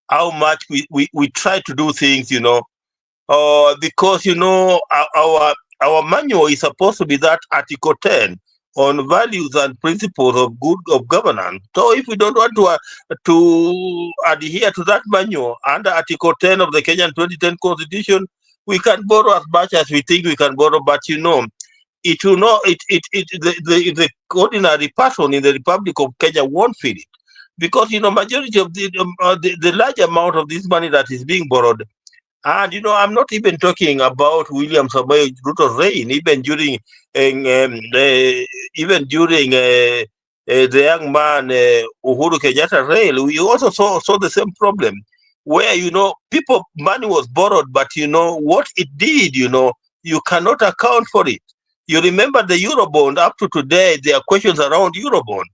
how much we try to do things, because, our manual is supposed to be that Article 10 on values and principles of governance. So if we don't want to adhere to that manual under Article 10 of the Kenyan 2010 Constitution, we can borrow as much as we think we can borrow, but, it will not. The ordinary person in the Republic of Kenya won't feel it, because, majority of the large amount of this money that is being borrowed. And, I'm not even talking about William Samoei Ruto's reign, even during the young man Uhuru Kenyatta reign, we also saw the same problem, where, people money was borrowed, but, what it did, you cannot account for it. You remember the Eurobond. Up to today, there are questions around Eurobond.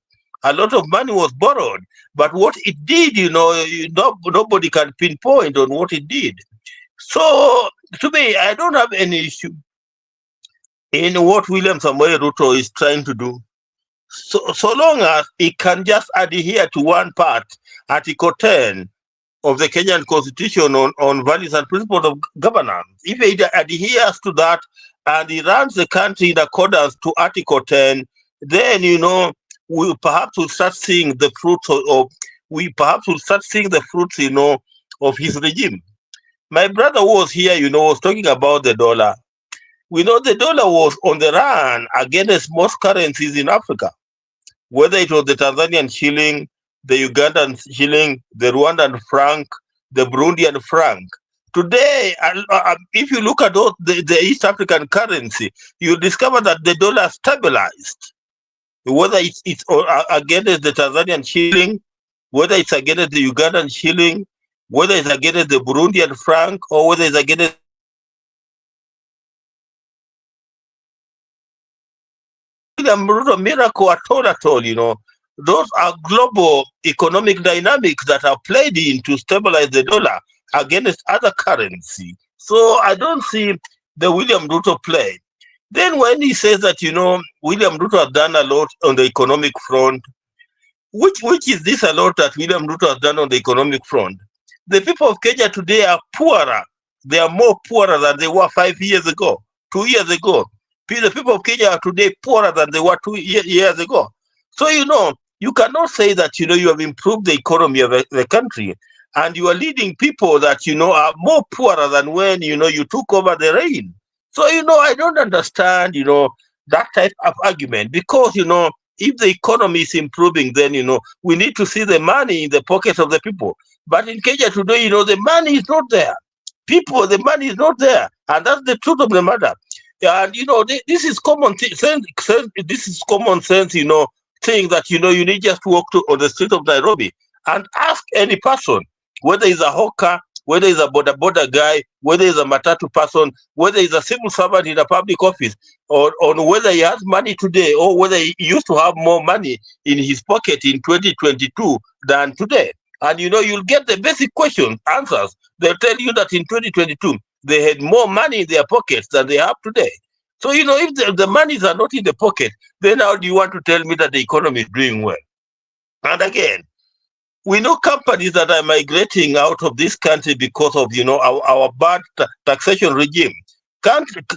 A lot of money was borrowed, but what it did, nobody can pinpoint on what it did. So, to me, I don't have any issue in what William Samoei Ruto is trying to do. So long as he can just adhere to one part, Article 10 of the Kenyan Constitution on values and principles of governance. If he adheres to that and he runs the country in accordance to Article 10, then, we perhaps will start seeing the fruits of his regime. My brother was here, was talking about the dollar. We know the dollar was on the run against most currencies in Africa, whether it was the Tanzanian shilling, the Ugandan shilling, the Rwandan franc, the Burundian franc. Today, if you look at the East African currency, you discover that the dollar stabilized. Whether it's against the Tanzanian shilling, whether it's against the Ugandan shilling, whether it's against the Burundian franc, or whether it's against a miracle at all, those are global economic dynamics that are played in to stabilize the dollar against other currency. So I don't see the William Ruto play. Then when he says that, William Ruto has done a lot on the economic front, which is this a lot that William Ruto has done on the economic front? The people of Kenya today are poorer. They are more poorer than they were 5 years ago, 2 years ago. The people of Kenya are today poorer than they were 2 years ago. So, you cannot say that, you have improved the economy of the country, and you are leading people that, are more poorer than when, you took over the reign. So, I don't understand, that type of argument, because, if the economy is improving, then, we need to see the money in the pockets of the people. But in Kenya today, the money is not there. The money is not there. And that's the truth of the matter. And this is sense. This is common sense. Thing that you need just to walk on the street of Nairobi and ask any person, whether he's a hawker, whether he's a border guy, whether he's a matatu person, whether he's a civil servant in a public office, or on whether he has money today, or whether he used to have more money in his pocket in 2022 than today. And you'll get the basic questions answers. They'll tell you that in 2022 they had more money in their pockets than they have today. So if the monies are not in the pocket, then how do you want to tell me that the economy is doing well? And again, we know companies that are migrating out of this country because of our bad taxation regime.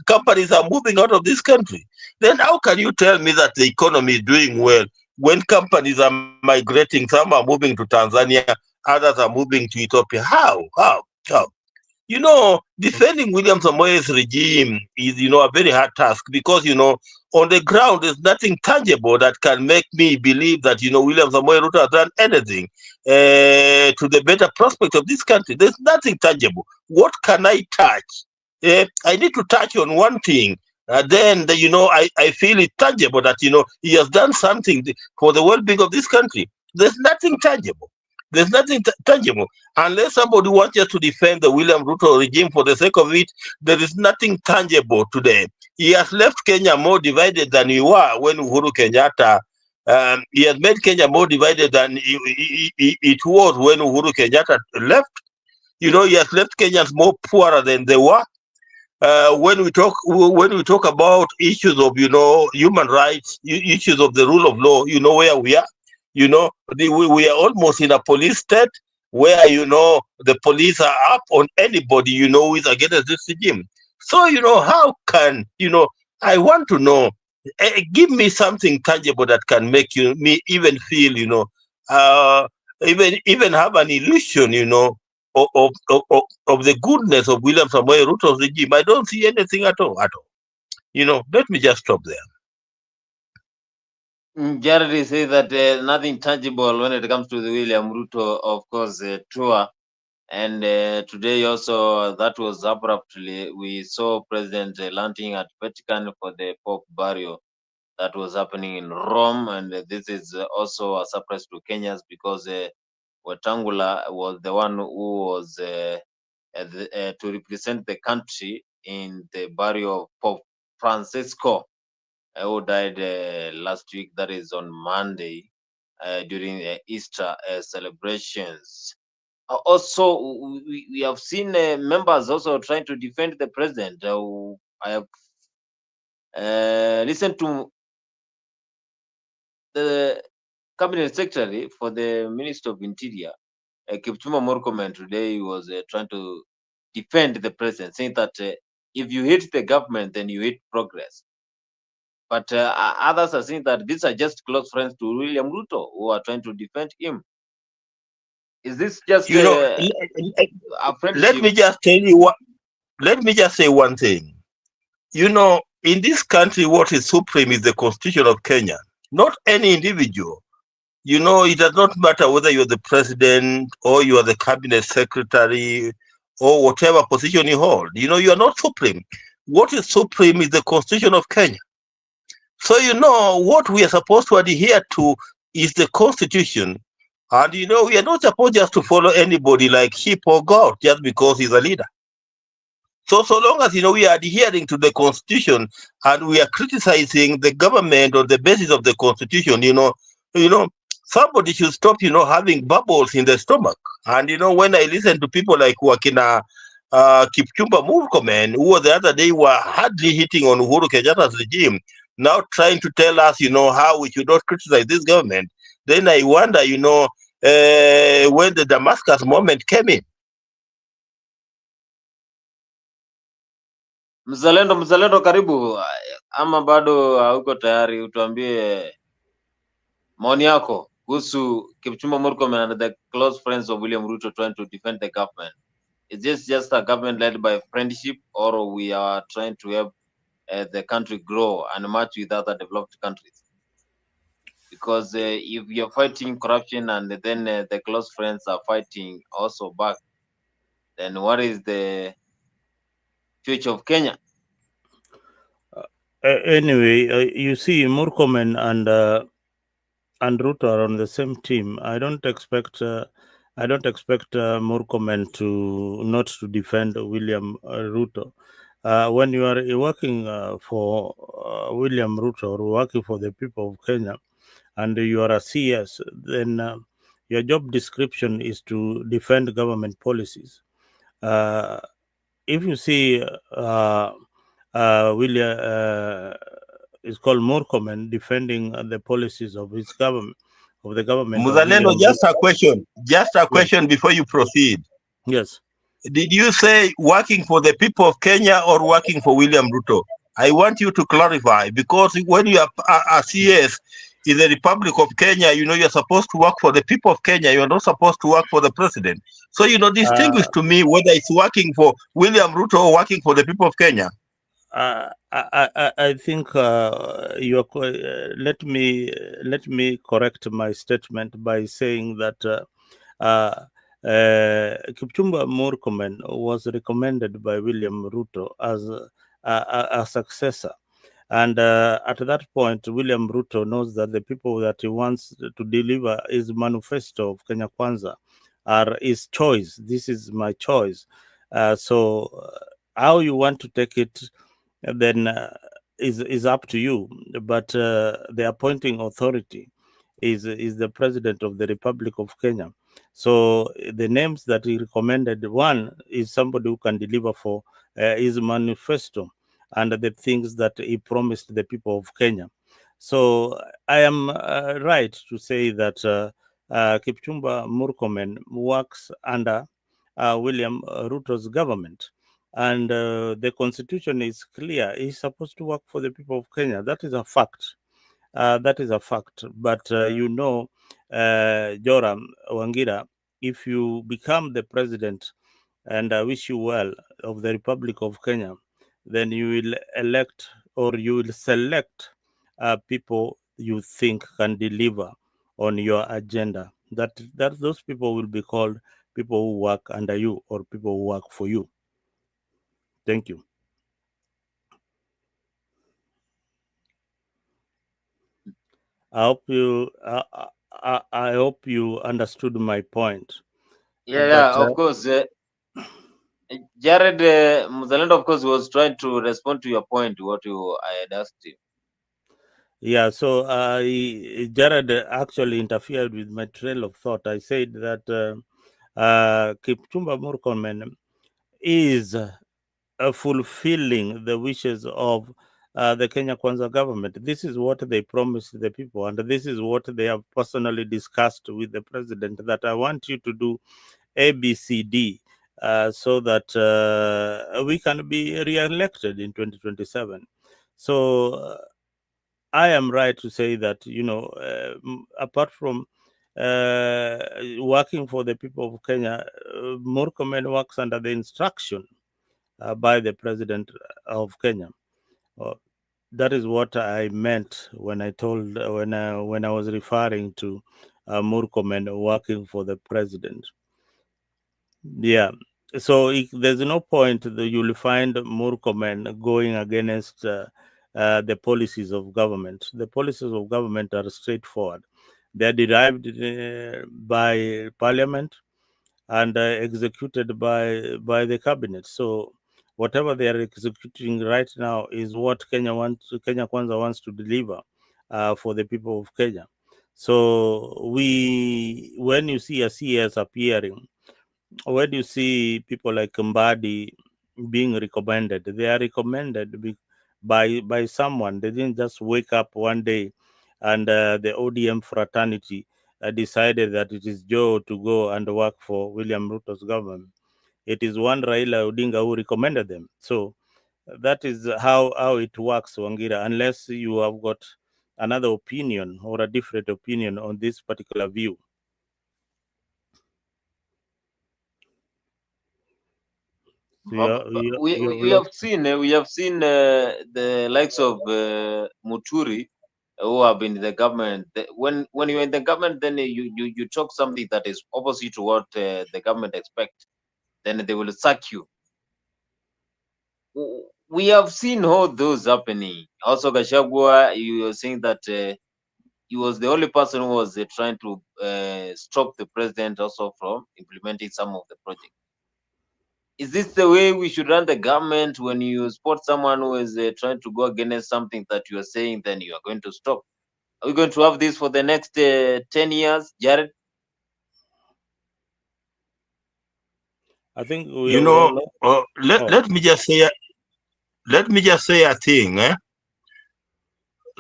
Companies are moving out of this country. Then how can you tell me that the economy is doing well when companies are migrating? Some are moving to Tanzania, others are moving to Ethiopia. How? Defending William Samoei's regime is, a very hard task because, on the ground, there's nothing tangible that can make me believe that, William Samoei Ruto has done anything to the better prospect of this country. There's nothing tangible. What can I touch? I need to touch on one thing. Then, I feel it tangible that, he has done something for the well-being of this country. There's nothing tangible. There's nothing tangible. Unless somebody wants just to defend the William Ruto regime for the sake of it, there is nothing tangible today. He has left Kenya more divided than we were when Uhuru Kenyatta. He has made Kenya more divided than it was when Uhuru Kenyatta left. He has left Kenyans more poorer than they were. When we talk about issues of human rights, issues of the rule of law, where we are. We are almost in a police state where the police are up on anybody who is against this regime. So how can I want to know? Give me something tangible that can make me even feel even have an illusion of the goodness of William Samoei Ruto's regime. I don't see anything at all. Let me just stop there. Jared says that nothing tangible when it comes to the William Ruto, of course, tour. And today also, that was abruptly, we saw President landing at Vatican for the Pope burial that was happening in Rome. And this is also a surprise to Kenyans because Wetangula was the one who was to represent the country in the burial of Pope Francisco, who died last week, that is on Monday, during Easter celebrations. Also, we have seen members also trying to defend the president. I have listened to the cabinet secretary for the Minister of Interior, Kipchumba Murkomen. Today he was trying to defend the president, saying that if you hate the government, then you hate progress. But others are saying that these are just close friends to William Ruto who are trying to defend him. Is this just a friendship? Let me just tell you what. Let me just say one thing. In this country, what is supreme is the Constitution of Kenya, not any individual. It does not matter whether you're the president or you are the cabinet secretary or whatever position you hold. You are not supreme. What is supreme is the Constitution of Kenya. So, what we are supposed to adhere to is the Constitution. And, we are not supposed just to follow anybody like sheep or goat just because he's a leader. So long as, we are adhering to the Constitution and we are criticizing the government on the basis of the Constitution, somebody should stop, having bubbles in the stomach. And, when I listen to people like Wakina Kipchumba Murkomen, who the other day were hardly hitting on Uhuru Kenyatta's regime, now trying to tell us, how we should not criticize this government, then I wonder, when the Damascus moment came in. Mzalendo, karibu. Ama bado hauko tayari? Utuambie maoni yako kuhusu Kipchumba Murkomen and the close friends of William Ruto trying to defend the government. Is this just a government led by friendship, or we are trying to help the country grow and match with other developed countries? Because if you're fighting corruption and then the close friends are fighting also back, then what is the future of Kenya? Anyway, you see, Murkomen and Ruto are on the same team. I don't expect Murkomen to not to defend William Ruto. When you are working for William Ruto or working for the people of Kenya, and you are a CS, then your job description is to defend government policies. If you see William is called Murkomen defending the policies of his government, of the government of Muzalendo, William just a Ruto. question. Just a question before you proceed. Yes. Did you say working for the people of Kenya or working for William Ruto? I want you to clarify, because when you are a CS in the Republic of Kenya, you're supposed to work for the people of Kenya. You're not supposed to work for the president. So, distinguish to me whether it's working for William Ruto or working for the people of Kenya. I think you are. Let me correct my statement by saying that Kipchumba Murkomen was recommended by William Ruto as a successor. And at that point, William Ruto knows that the people that he wants to deliver his manifesto of Kenya Kwanza are his choice. This is my choice. So how you want to take it then is up to you. But the appointing authority is the president of the Republic of Kenya. So the names that he recommended, one is somebody who can deliver for his manifesto and the things that he promised the people of Kenya. So I am right to say that Kipchumba Murkomen works under William Ruto's government. And the constitution is clear. He's supposed to work for the people of Kenya. That is a fact. That is a fact. But Joram Wangira, if you become the president, and I wish you well, of the Republic of Kenya, then you will elect or you will select people you think can deliver on your agenda. That those people will be called people who work under you or people who work for you. Thank you. I hope you understood my point. Yeah, of course. Jared Muzalendo, of course, was trying to respond to your point, I had asked him. Yeah, so Jared actually interfered with my trail of thought. I said that Kipchumba Murkomen is fulfilling the wishes of the Kenya Kwanza government. This is what they promised the people, and this is what they have personally discussed with the president, that I want you to do ABCD so that we can be re-elected in 2027. So I am right to say that, apart from working for the people of Kenya, Murkomen works under the instruction by the president of Kenya. That is what I meant when I was referring to Murkomen working for the president. Yeah. So there's no point that you'll find Murkomen going against the policies of government. The policies of government are straightforward. They are derived by parliament and executed by the cabinet. So whatever they are executing right now is what Kenya Kwanza wants to deliver for the people of Kenya. So when you see a CS appearing, when you see people like Mbadi being recommended, they are recommended by someone. They didn't just wake up one day and the ODM fraternity decided that it is Joe to go and work for William Ruto's government. It is one Raila Odinga who recommended them. So that is how it works, Wangira, unless you have got another opinion or a different opinion on this particular view. We have seen the likes of Muturi who have been in the government. When you're in the government, then you talk something that is opposite to what the government expect, then they will sack you. we have seen all those happening. Also, Gashagwa, you were saying that he was the only person who was trying to stop the president also from implementing some of the projects. Is this the way we should run the government? When you spot someone who is trying to go against something that you are saying, then you are going to stop? Are we going to have this for the next 10 years, Jared? I think You know, let me just say a thing,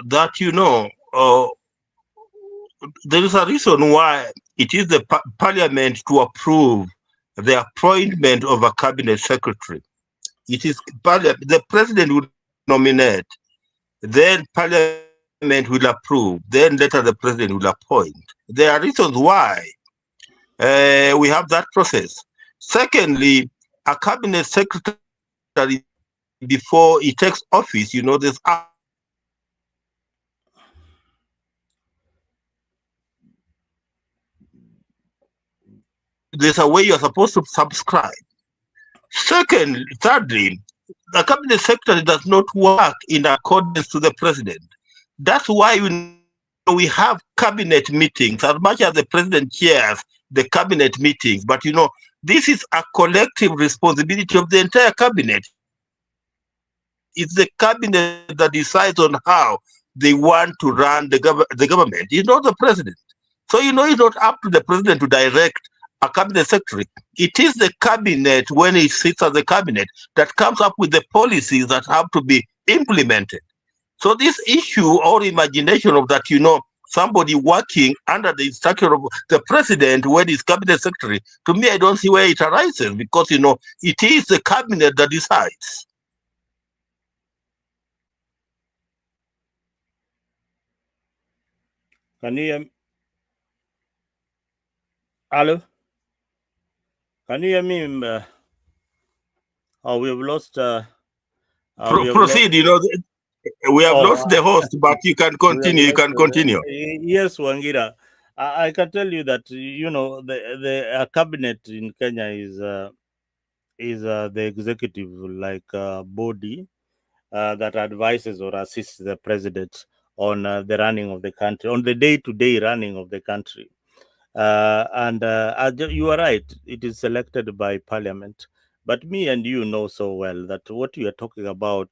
that there is a reason why it is the parliament to approve the appointment of a cabinet secretary. It is the president will nominate, then parliament will approve, then later the president will appoint. There are reasons why we have that process. Secondly, a cabinet secretary, before he takes office, there's a way you're supposed to subscribe. Thirdly, the cabinet secretary does not work in accordance to the president. That's why we have cabinet meetings, as much as the president chairs the cabinet meetings. But this is a collective responsibility of the entire cabinet. It's the cabinet that decides on how they want to run the government. It's not the president. So it's not up to the president to direct a cabinet secretary. It is the cabinet, when it sits as the cabinet, that comes up with the policies that have to be implemented. So this issue or imagination of that, somebody working under the instruction of the president when he's cabinet secretary, to me, I don't see where it arises, because, it is the cabinet that decides. Can you hear me? Hello? Can you hear me? We have lost. Proceed. We have lost the host, but you can continue. You can continue. Yes, Wangira. I can tell you that the cabinet in Kenya is the executive body that advises or assists the president on the running of the country, on the day-to-day running of the country. And you are right, it is selected by parliament. But me and you know so well that what you are talking about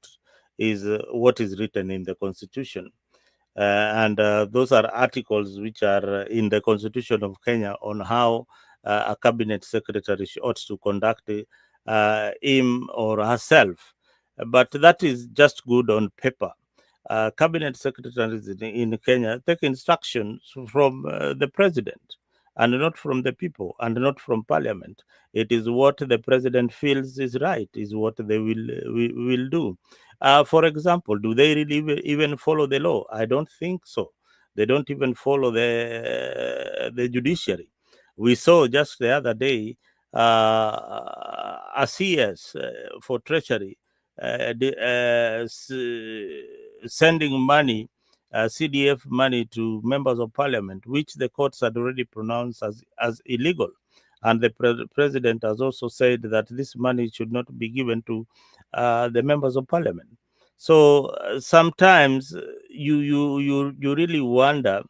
is what is written in the constitution. And those are articles which are in the constitution of Kenya on how a cabinet secretary ought to conduct him or herself. But that is just good on paper. Cabinet secretaries in Kenya take instructions from the president, and not from the people, and not from parliament. It is what the president feels is right, is what they will do. For example, do they really even follow the law? I don't think so. They don't even follow the judiciary. We saw just the other day a CS for treasury sending money, CDF money, to members of parliament, which the courts had already pronounced as illegal. And the president has also said that this money should not be given to the members of parliament. So sometimes you really wonder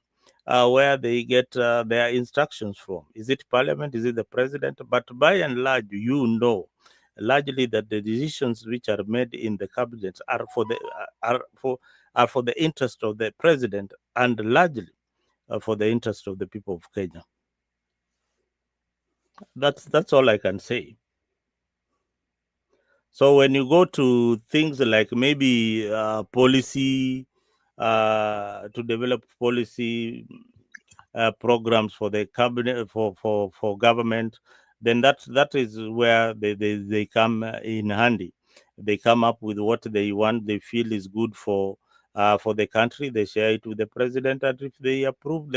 where they get their instructions from. Is it parliament? Is it the president? But by and large, largely that the decisions which are made in the cabinet are for the interest of the president, and largely for the interest of the people of Kenya. That's all I can say. So when you go to things like maybe policy, to develop policy programs for the cabinet, for government, then that is where they come in handy. They come up with what they want, they feel is good for the country. They share it with the president, and if the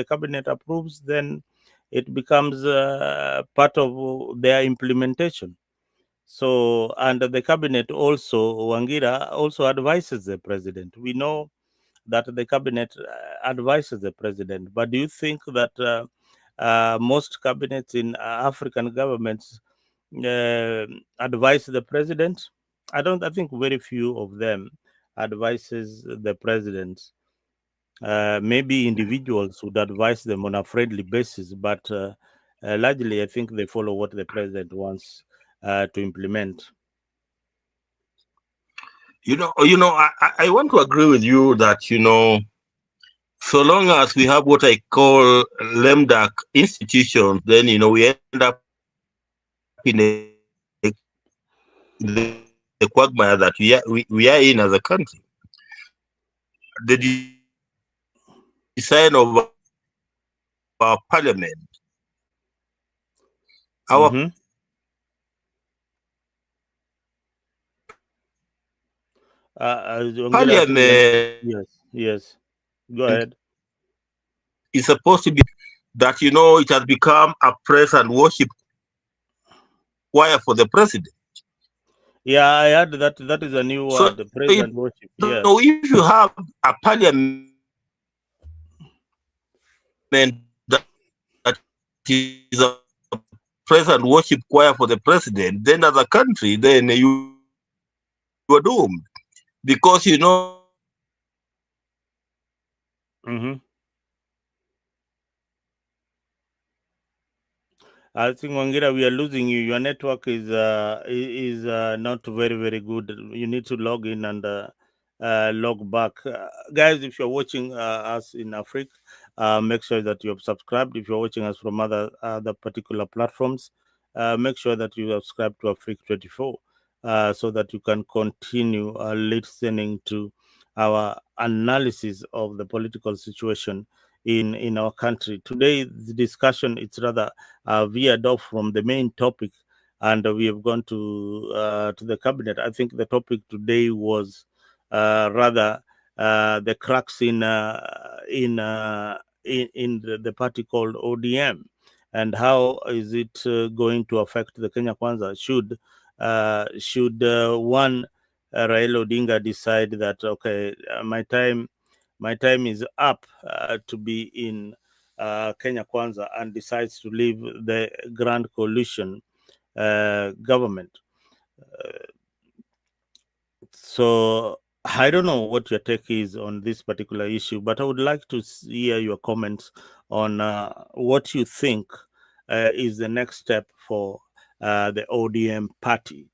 cabinet approves, then it becomes part of their implementation. So, and the cabinet also, Wangira, also advises the president. We know that the cabinet advises the president, but do you think that most cabinets in African governments advise the president? I think very few of them advises the president. Maybe individuals would advise them on a friendly basis, but largely I think they follow what the president wants to implement. I want to agree with you that, so long as we have what I call lame duck institutions, then, we end up in the quagmire that we are in as a country. The design of our parliament, our Mm-hmm. Ongera, I think parliament yes. Go ahead. is supposed to be that, it has become a praise and worship choir for the president. Yeah, I heard that is a new So word, praise and worship. Yes. if you have a parliament that is a praise and worship choir for the president, then as a country, then you are doomed. Because, Mm-hmm. I think Wangira, we are losing you. Your network is not very good. You need to log in and log back, guys. If you're watching us in Africa, make sure that you have subscribed. If you're watching us from other particular platforms, make sure that you subscribe to Africa 24, so that you can continue listening to our analysis of the political situation in our country. Today, the discussion it's rather veered off from the main topic, and we have gone to the cabinet. I think the topic today was rather the cracks in the party called ODM, and how is it going to affect the Kenya Kwanza? Should one Raila Odinga decide that, okay, my time is up to be in Kenya Kwanza, and decides to leave the Grand Coalition government. So I don't know what your take is on this particular issue, but I would like to hear your comments on what you think is the next step for the ODM party.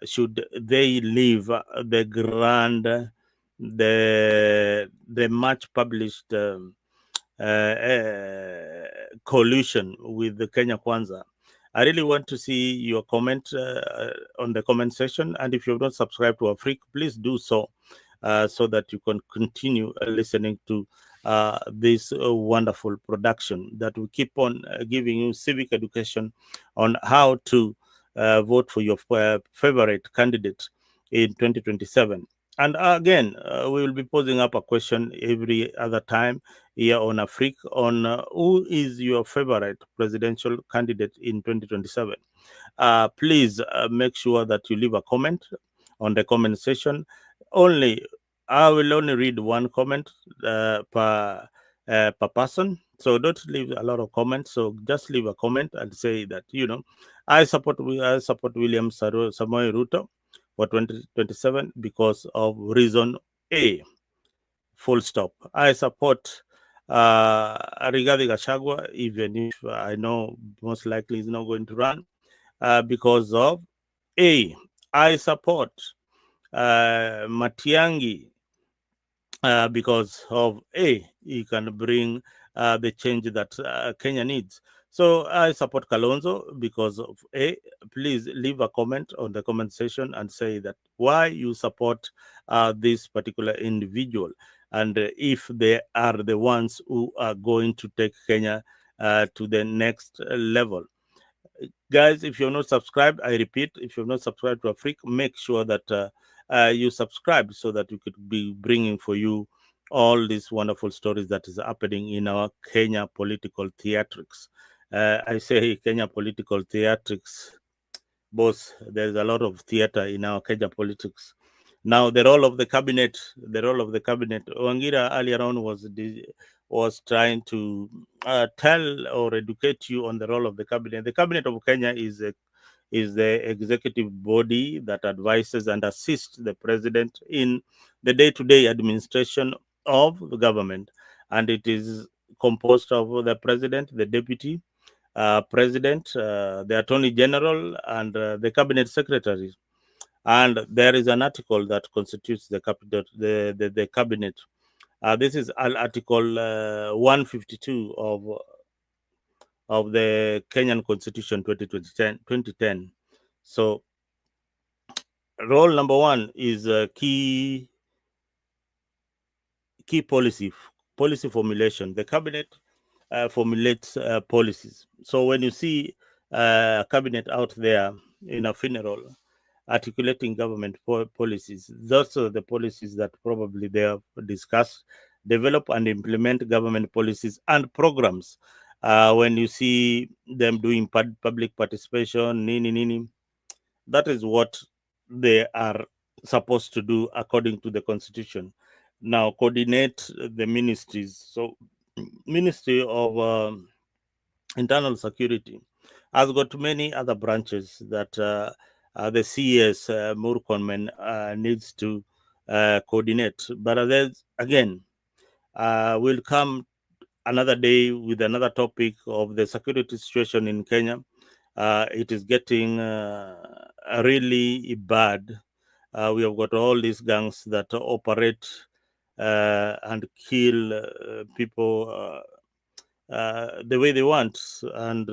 Should they leave the much published coalition with the Kenya Kwanza? I really want to see your comment on the comment section, and if you have not subscribed to Afrique, please do so, so that you can continue listening to this wonderful production that will keep on giving you civic education on how to vote for your favorite candidate in 2027. And again, we will be posing up a question every other time here on Afrique on who is your favorite presidential candidate in 2027. Please make sure that you leave a comment on the comment section. I will only read one comment per person. So don't leave a lot of comments. So just leave a comment and say that, I support William Samoei Ruto for 2027 because of reason A. Full stop. I support Rigathi Gachagua, even if I know most likely he's not going to run, because of A. I support Matiangi because of A. He can bring the change that Kenya needs. So I support Kalonzo because of A. Please leave a comment on the comment section and say that why you support this particular individual, and if they are the ones who are going to take Kenya to the next level. Guys, if you're not subscribed, I repeat, if you're not subscribed to Afrique, make sure that you subscribe so that we could be bringing for you all these wonderful stories that is happening in our Kenya political theatrics. I say Kenya political theatrics, boss. There's a lot of theater in our Kenya politics. Now, the role of the cabinet, Wangira earlier on was trying to tell or educate you on the role of the cabinet. The cabinet of Kenya is the executive body that advises and assists the president in the day-to-day administration of the government, and it is composed of the president, the deputy president, the attorney general, and the cabinet secretary. And there is an article that constitutes the cabinet. The cabinet. This is Article 152 of the Kenyan Constitution 2010. So, role number one is key policy formulation. The cabinet formulates policies. So when you see a cabinet out there in a funeral articulating government policies, those are the policies that probably they have discussed, develop and implement government policies and programs. When you see them doing public participation, that is what they are supposed to do according to the constitution. Now, coordinate the ministries. So, Ministry of Internal Security has got many other branches that the CS Murkonmen needs to coordinate. But there's, again, we'll come another day with another topic of the security situation in Kenya. It is getting really bad. We have got all these gangs that operate and kill people the way they want, and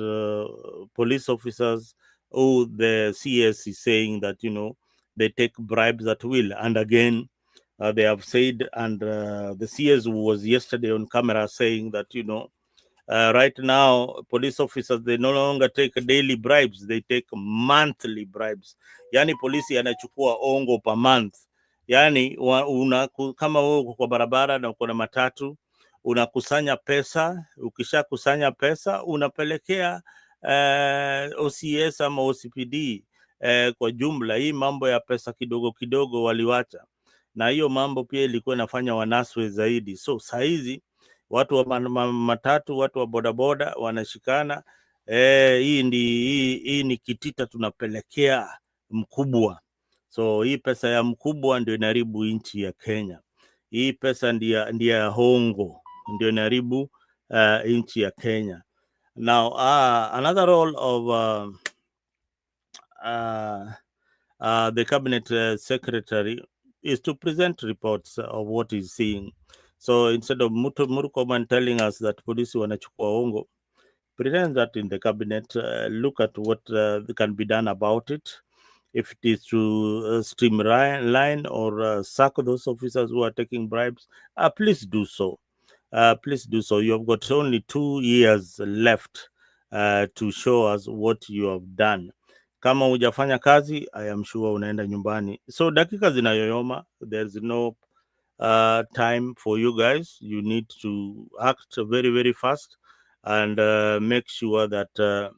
police officers, the CS is saying that they take bribes at will. And again, they have said, and the CS was yesterday on camera saying that right now police officers, they no longer take daily bribes, they take monthly bribes. Yani polisi anachukua ongo per month. Yani kama wewe uko kwa barabara na uko na matatu, unakusanya pesa, ukishakusanya pesa unapelekea OCS ama OCPD. Kwa jumla hii mambo ya pesa kidogo kidogo waliwacha, na hiyo mambo pia ilikuwa inafanya wanaswe zaidi. So saizi watu wa matatu, watu wa bodaboda wanashikana, hii ni kitita tunapelekea mkubwa. So hii pesa ya mkubwa ndio inaharibu nchi ya Kenya. Hii pesa ndio ya hongo ndio inaharibu nchi ya Kenya. Now, another role of the cabinet secretary is to present reports of what he's seeing. So instead of Murkomen telling us that polisi wanachukua hongo, present that in the cabinet, look at what can be done about it. If it is to streamline or sack those officers who are taking bribes, please do so. Please do so. You have got only 2 years left to show us what you have done. Kama hujafanya kazi, I am sure unaenda nyumbani. So dakika zinayoyoma, there's no time for you guys. You need to act very, very fast and make sure that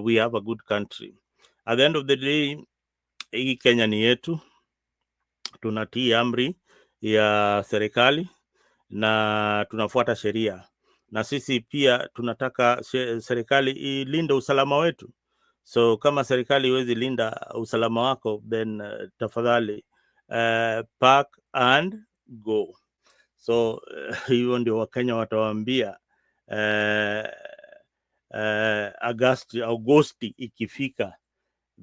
we have a good country. At the end of the day, hii Kenya ni yetu, tunatii amri ya serikali na tunafuata sheria, na sisi pia tunataka serikali ilinde usalama wetu. So kama serikali iwezi linda usalama wako, then tafadhali park and go. So hiyo ndio Wakenya watawaambia Agosti ikifika,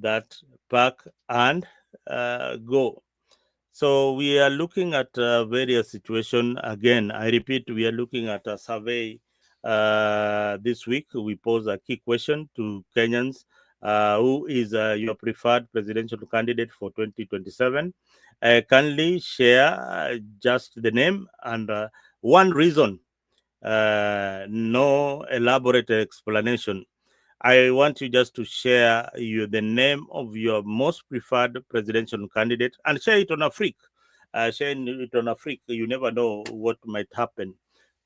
that park and go. So we are looking at various situations. Again, I repeat, we are looking at a survey this week. We pose a key question to Kenyans. Who is your preferred presidential candidate for 2027? Kindly share just the name and one reason. No elaborate explanation. I want you just to share the name of your most preferred presidential candidate and share it on a freak. Share it on a freak. You never know what might happen.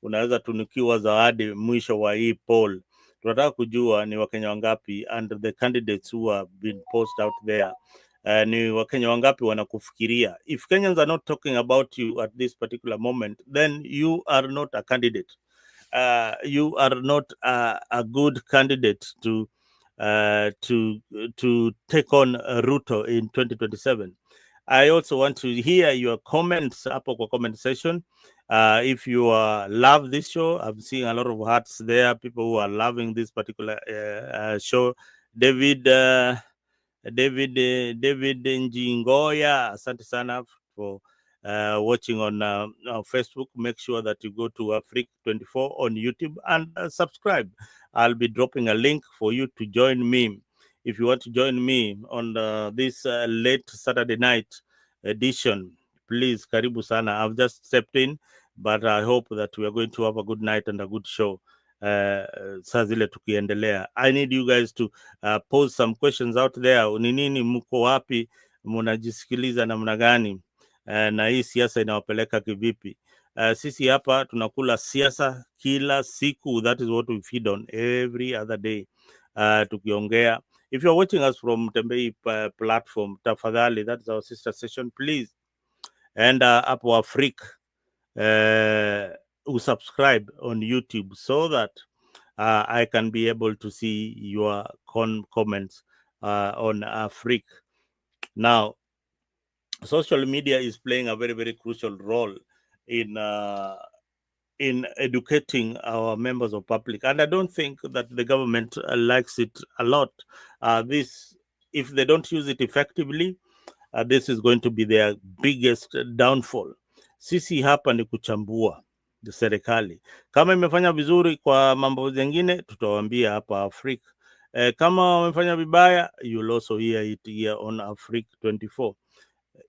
Unaweza tunukiwa zawadi mwisho wa hii poll. Tunataka kujua ni Wakenya wangapi, and the candidates who have been posted out there, ni Wakenya wangapi wanakufikiria. If Kenyans are not talking about you at this particular moment, then you are not a candidate. You are not a good candidate to to take on Ruto in 2027. I also want to hear your comments hapo kwa comment section. If you love this show, I'm seeing a lot of hearts there, people who are loving this particular show. David Njingoya, asante sana for watching on Facebook. Make sure that you go to Afrique24 on YouTube and subscribe. I'll be dropping a link for you to join me. If you want to join me on this late Saturday night edition, please, karibu sana. I've just stepped in, but I hope that we are going to have a good night and a good show. Saa zile tukiendelea. I need you guys to pose some questions out there. Ni nini, mko wapi, mnajisikiliza namna gani, na hii siasa inawapeleka kivipi? Sisi hapa tunakula siasa kila siku. That is what we feed on every other day. Tukiongea, if you're watching us from Tembei platform, tafadhali, that is our sister session, please, and hapo Afrique subscribe on YouTube so that I can be able to see your comments on Afrique. Now, social media is playing a very, very crucial role in educating our members of public, and I don't think that the government likes it a lot. This, if they don't use it effectively, this is going to be their biggest downfall. Sisi hapa ni kuchambua serikali. Kama imefanya vizuri kwa mambo zingine, tutawaambia hapa Afrika. Kama wamefanya vibaya, you'll also hear it here on Afrique24.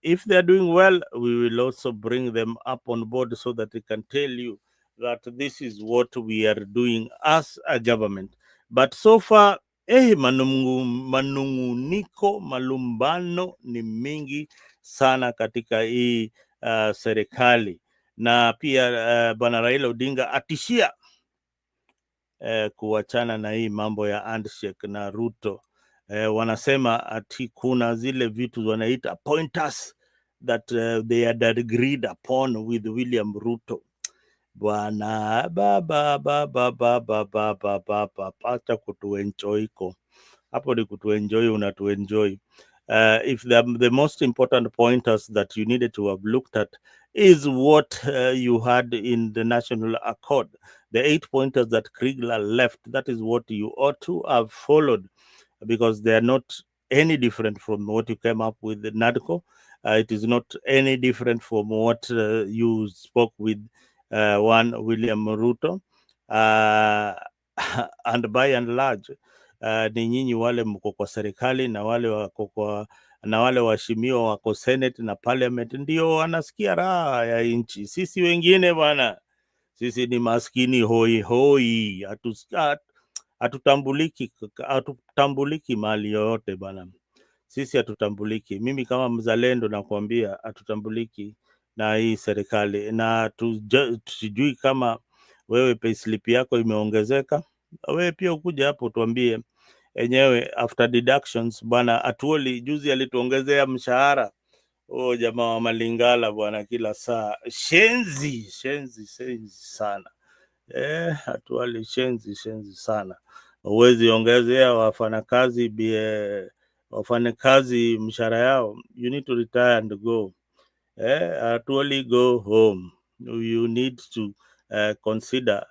If they are doing well, we will also bring them up on board so that they can tell you that this is what we are doing as a government. But so far, manunguniko, malumbano ni mingi sana katika hii serikali. Na pia Bwana Raila Odinga atishia kuachana na hii mambo ya handshake na Ruto. Wanasema ati kuna zile vitu wanaita pointers that they had agreed upon with William Ruto. Bwana acha kutuenjoyko hapo, ni kutuenjoy, unatuenjoy. If the most important pointers that you needed to have looked at is what you had in the National Accord, the 8 pointers that Kriegler left, that is what you ought to have followed, because they are not any different from what you came up with the NADCO. It is not any different from what you spoke with one William Ruto. And by and large, ni nyinyi wale mko kwa serikali na wale wako na wale waheshimiwa wako Senate na Parliament ndio wanasikia raha ya nchi. Sisi wengine bwana, sisi ni maskini hoi hoi, hatutambuliki mali yoyote bwana. Sisi hatutambuliki. Mimi kama mzalendo nakwambia hatutambuliki na hii serikali, na tujui kama wewe payslip yako imeongezeka. Wewe pia ukuja hapo tuambie enyewe after deductions. Bwana Atuoli juzi alituongezea mshahara. Jamaa wa Malingala bwana, kila saa shenzi sana. Atuoli shenzi sana. Uwezi ongezea wafanyakazi mshahara yao. You need to retire and go. Atuoli go home. You need to consider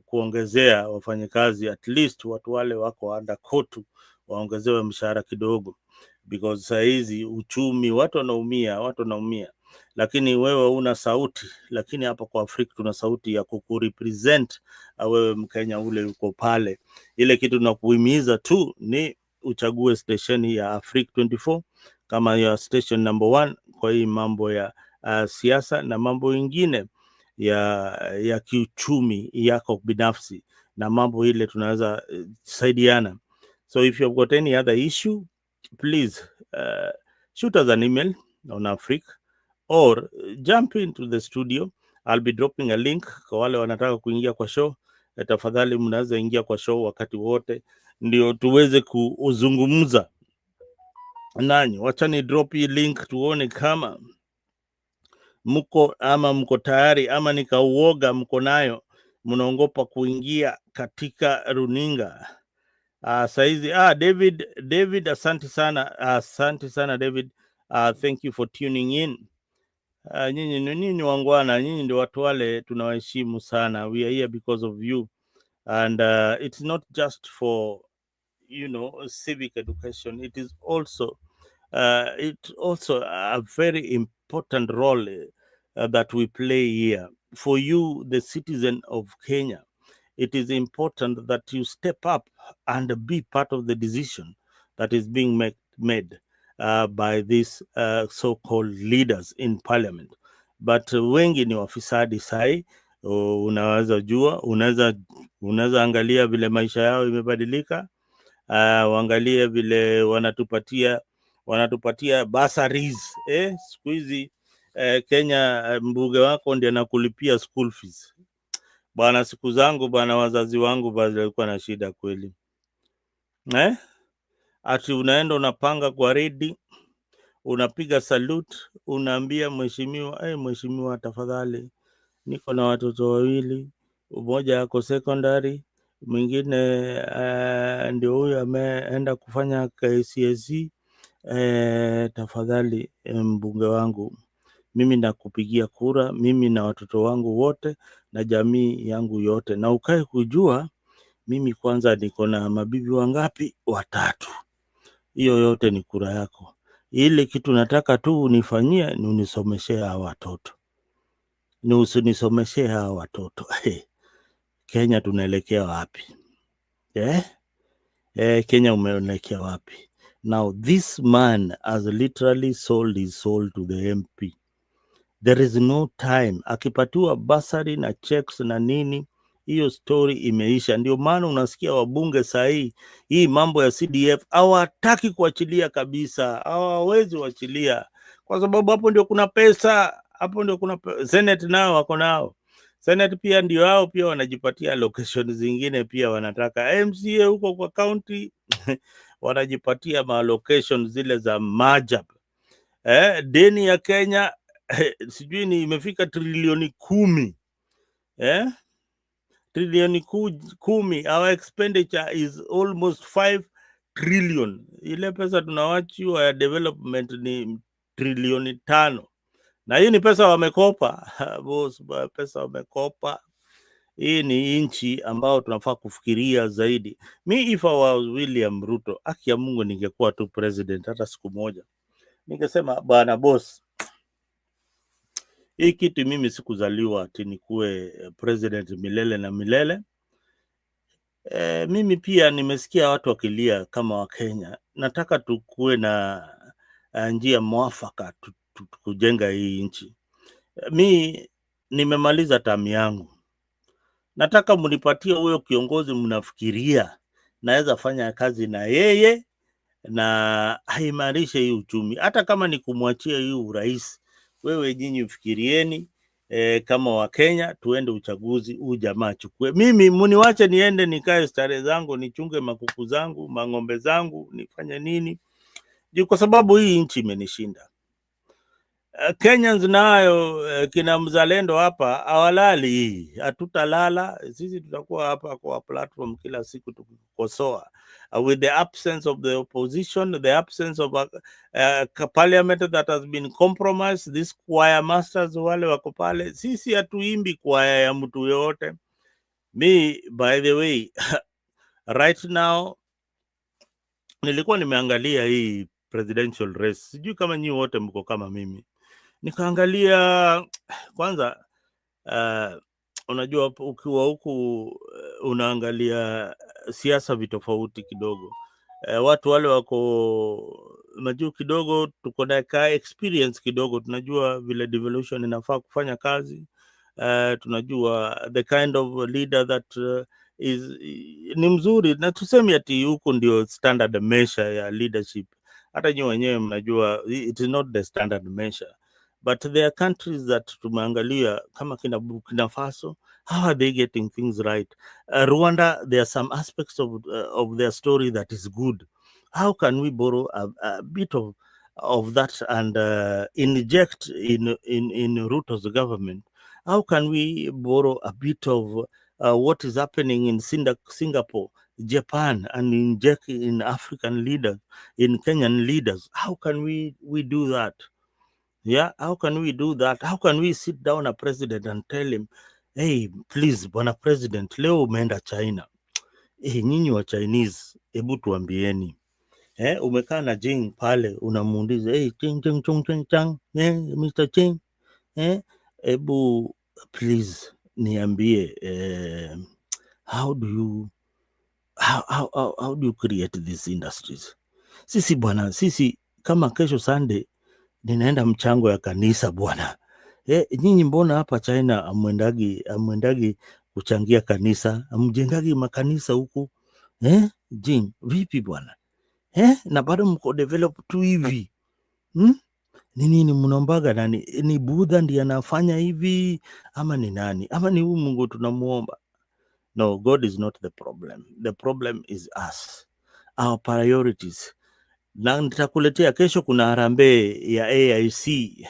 kuongezea wafanyakazi, at least watu wale wako under kotu waongezewe mshahara kidogo, because saa hizi uchumi watu wanaumia, lakini wewe una sauti. Lakini hapa kwa Afrika tuna sauti ya kukurepresent wewe Mkenya ule uko pale. Ile kitu tunakuhimiza tu ni uchague station ya Afrique24 kama ya station number 1 kwa hii mambo ya siasa na mambo ingine ya kiuchumi yako binafsi, na mambo ile tunaweza saidiana. So if you've got any other issue, please shoot us an email on Afrique or jump into the studio. I'll be dropping a link kwa wale wanataka kuingia kwa show. Tafadhali mnaweza ingia kwa show wakati wote ndio tuweze kuzungumza nanyi. Wacha ni drop hii link tuone kama mko tayari ama nikauoga mko nayo, mnaongopa kuingia katika runinga. Saizi David, asante sana David. Thank you for tuning in. Nyinyi wangwana, nyinyi ndio watu wale tunawaheshimu sana. We are here because of you, and it's not just for civic education. It is also a very important role that we play here. For you, the citizen of Kenya, it is important that you step up and be part of the decision that is being made by these so-called leaders in parliament. But wengi ni wafisadi sai. Unaweza jua, unaweza angalia vile maisha yao imebadilika. Waangalie vile wanatupatia bursaries. Siku hizi Kenya, mbunge wako ndiye anakulipia school fees. Bwana, siku zangu bwana, wazazi wangu walikuwa na shida kweli. Ati unaenda unapanga kwa redi, unapiga salute, unaambia mheshimiwa, mheshimiwa tafadhali, niko na watoto wawili, mmoja yako secondary, mwingine ndio huyo ameenda kufanya KCSE. Tafadhali mbunge wangu, mimi nakupigia kura, mimi na watoto wangu wote na jamii yangu yote, na ukae kujua mimi kwanza niko na mabibi wangapi? 3. Hiyo yote ni kura yako. Ile kitu nataka tu unifanyie ni unisomeshe hawa watoto, ni usinisomeshe hawa watoto. Kenya tunaelekea wapi? Kenya umeelekea wapi? Now this man has literally sold his soul to the MP. There is no time. Akipatiwa bursary na checks na nini, hiyo story imeisha. Ndio maana unasikia wabunge sahi, hii mambo ya CDF hawataki kuachilia kabisa. Hawawezi kuachilia kwa sababu hapo ndio kuna pesa, Senate nao wako nao. Senate pia ndio hao pia wanajipatia location zingine, pia wanataka MCA huko kwa county wanajipatia ma location zile za majab. Deni ya Kenya sijui ni imefika trilioni 10. Trilioni 10. Our expenditure is almost 5 trillion. Ile pesa tunawachiwa ya development ni trilioni 5. Na hii ni pesa wamekopa. Boss, pesa wamekopa. Hii ni inchi ambao tunafaa kufikiria zaidi. If I was William Ruto, haki ya Mungu ningekuwa tu president hata siku moja. Ningesema bwana boss, hii kitu mimi sikuzaliwa ati nikuwe president milele na milele. Mimi pia nimesikia watu wakilia kama wa Kenya. Nataka tukue na njia mwafaka kujenga hii nchi. Nimemaliza tamu yangu. Nataka mnipatie huyo kiongozi mnafikiria naweza fanya kazi na yeye na haimarishe hii uchumi. Hata kama ni kumwachia hii urais, wewe nyinyi ufikirieni kama wa Kenya tuende uchaguzi, huu jamaa chukue. Mimi mniwache niende nikae stare zangu, nichunge makuku zangu, mang'ombe zangu, nifanye nini? Kwa sababu hii nchi imenishinda. Kenyans nayo kina mzalendo hapa hawalali. Hatutalala, sisi tutakuwa hapa kwa platform kila siku tukikosoa. With the absence of the opposition, the absence of a parliament that has been compromised, these choir masters wale wako pale, sisi hatuimbi choir ya mtu yote. By the way, right now nilikuwa nimeangalia hii presidential race. Sijui kama nyinyi wote mko kama mimi. Nikaangalia kwanza, unajua ukiwa huku unaangalia siasa vitofauti kidogo. Watu wale wako majuu kidogo, tuko na experience kidogo, tunajua vile devolution inafaa kufanya kazi. Tunajua the kind of leader that ni mzuri, na tuseme ati huko ndio standard measure ya leadership. Hata nyinyi wenyewe mnajua it is not the standard measure. But there are countries that tumeangalia kama kina Burkina Faso, how are they getting things right? Rwanda, there are some aspects of their story that is good. How can we borrow a bit of that and inject in Ruto's government? How can we borrow a bit of what is happening in Singapore? Japan and inject in African leaders, in Kenyan leaders. How can we do that? Yeah, how can we do that? How can we sit down a president and tell him, hey, please, bwana president, leo umeenda China. Nyinyi wa Chinese, hebu tuambieni. Umekaa na Jing pale, unamuuliza, hey, chang, Mr. Ching, hebu please niambie, how do you create these industries? Sisi bwana, sisi kama kesho Sunday ninaenda mchango ya kanisa bwana. Nyinyi mbona hapa China amwendagi kuchangia kanisa, amjengagi makanisa huku? Jing, vipi bwana? Na bado mko develop tu hivi. Nini mnaombaga nani? Ni Buddha ndiye anafanya hivi ama ni nani? Ama ni huyu Mungu tunamuomba? No, God is not the problem. The problem is us. Our priorities. Na nitakuletea kesho, kuna harambee ya AIC,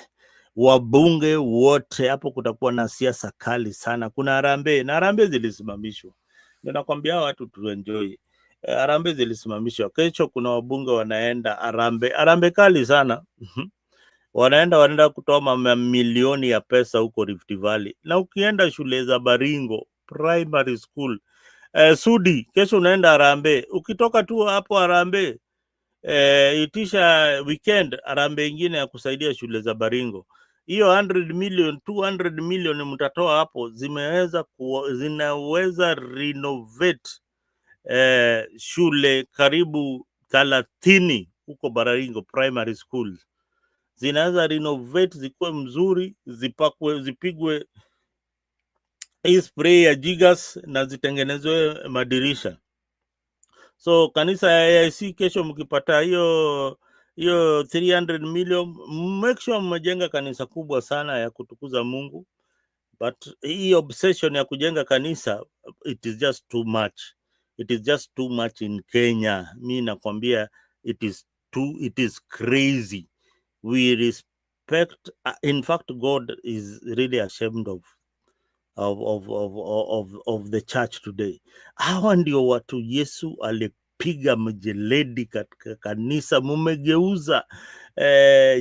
wabunge wote hapo, kutakuwa na siasa kali sana. Kuna harambee na harambee zilisimamishwa. Ndio nakwambia watu tuenjoy. Harambee zilisimamishwa. Kesho kuna wabunge wanaenda harambee kali sana. wanaenda kutoa mamilioni ya pesa huko Rift Valley. Na ukienda shule za Baringo primary school, Sudi, kesho unaenda harambee. Ukitoka tu hapo harambee, itisha weekend harambee ingine ya kusaidia shule za Baringo. Hiyo 100 million 200 million mtatoa hapo, zinaweza renovate shule karibu 30 huko Baringo primary schools. Zinaweza renovate zikuwe mzuri, zipigwe hii spray ya Gigas na zitengenezwe madirisha. So kanisa ya AIC kesho mkipata hiyo 300 million, make sure mmejenga kanisa kubwa sana ya kutukuza Mungu. But hii obsession ya kujenga kanisa, it is just too much. It is just too much in Kenya. Mi nakwambia it is crazy. We respect, in fact God is really ashamed of the church today. Hawa ndio watu Yesu alipiga mjeledi katika kanisa. Mumegeuza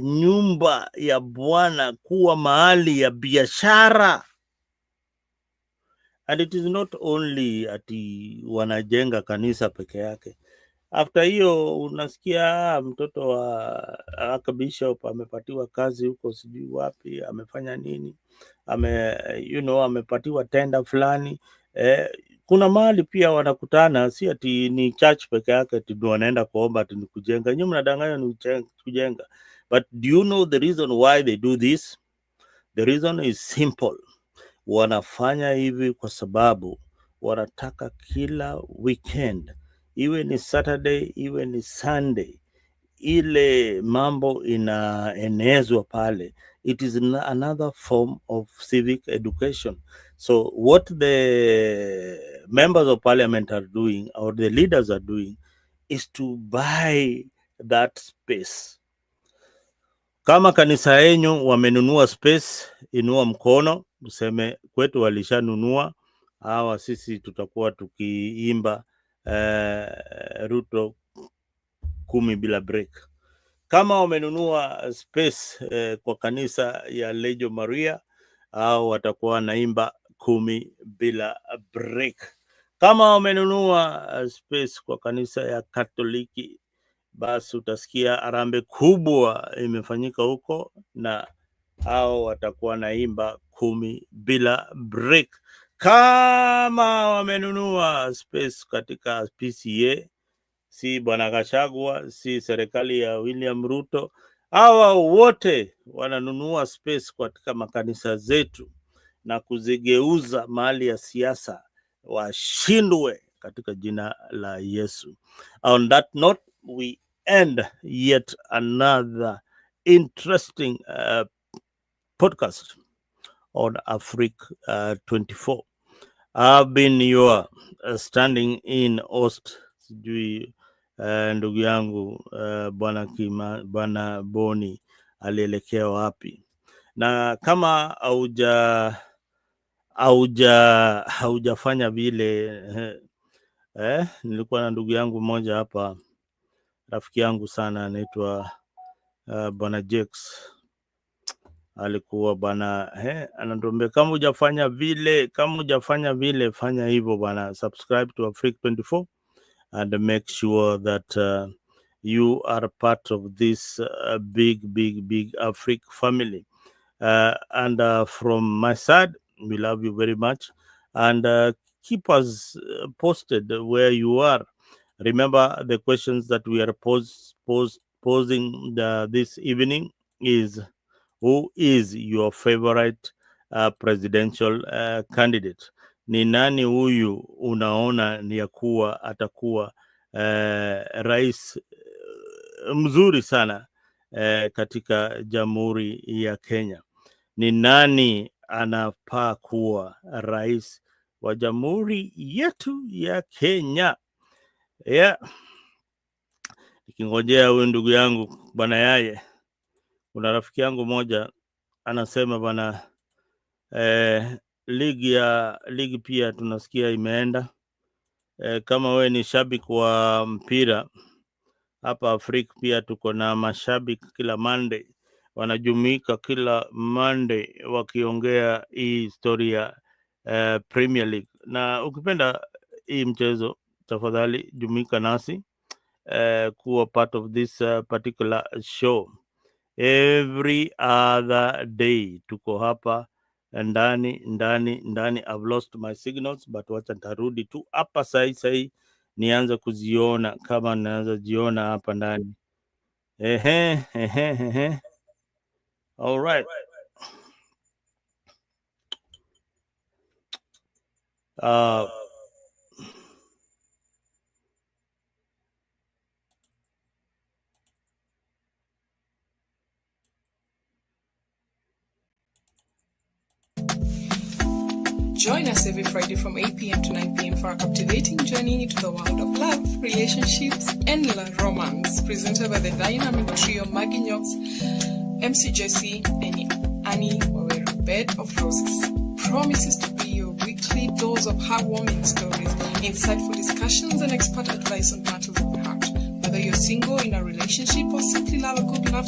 nyumba ya Bwana kuwa mahali ya biashara. And it is not only ati wanajenga kanisa peke yake. After hiyo unasikia mtoto wa Archbishop amepatiwa kazi huko sijui wapi, amefanya nini, amepatiwa tenda fulani. Kuna mahali pia wanakutana, si ati ni church peke yake ati wanaenda kuomba ati ni kujenga. Nyinyi mnadanganya ni kujenga. But do you know the reason why they do this? The reason is simple. Wanafanya hivi kwa sababu wanataka kila weekend, iwe ni Saturday, iwe ni Sunday, ile mambo inaenezwa pale. It is another form of civic education. So what the members of parliament are doing, or the leaders are doing, is to buy that space. Kama kanisa yenyu wamenunua space, inua mkono, useme kwetu walishanunua. Hawa sisi tutakuwa tukiimba Ruto 10 bila break. Kama wamenunua space kwa kanisa ya Lejo Maria, au watakuwa naimba 10 bila break. Kama wamenunua space kwa kanisa ya Katoliki, basi utasikia harambee kubwa imefanyika huko, na hao watakuwa naimba 10 bila break. Kama wamenunua space katika PCA, si Bwana Gachagua, si serikali ya William Ruto, hawa wote wananunua space katika makanisa zetu na kuzigeuza mahali ya siasa, washindwe katika jina la Yesu. On that note, we end yet another interesting podcast on Africa 24. I've been your standing in host, sijui ndugu yangu Bwana Boni alielekea wapi. Na kama haujafanya vile Nilikuwa na ndugu yangu mmoja hapa, rafiki yangu sana, anaitwa bwana Jex. Alikuwa bwana anatuambia kama hujafanya vile fanya hivyo bwana. Subscribe to Africa 24 and make sure that you are part of this big Africa family. And from my side, we love you very much, and keep us posted where you are. Remember, the questions that we are posing this evening is: who is your favorite presidential candidate? Ni nani huyu unaona ni ya kuwa atakuwa rais mzuri sana katika Jamhuri ya Kenya? Ni nani anafaa kuwa rais wa Jamhuri yetu ya Kenya? Nikingojea huyu ndugu yangu bwana Yaye, kuna rafiki yangu moja anasema bwana ligi pia tunasikia imeenda. Kama we ni shabiki wa mpira hapa Afrika, pia tuko na mashabiki kila Monday, wanajumuika kila Monday wakiongea hii historia Premier League. Na ukipenda hii mchezo, tafadhali jumuika nasi kuwa part of this particular show. Every other day tuko hapa ndani. I've lost my signals, but wacha nitarudi tu hapa sai nianze kuziona kama naanza jiona hapa ndani. All right. Join us every Friday from 8 p.m. to 9 p.m. for a captivating journey into the world of love, relationships, and romance. Presented by the dynamic trio Maggie Knox, MC Jesse, and Annie Wawero, Bed of Roses. Promises to be your weekly dose of heartwarming stories, insightful discussions, and expert advice on matters of the heart. Whether you're single, in a relationship, or simply love a good love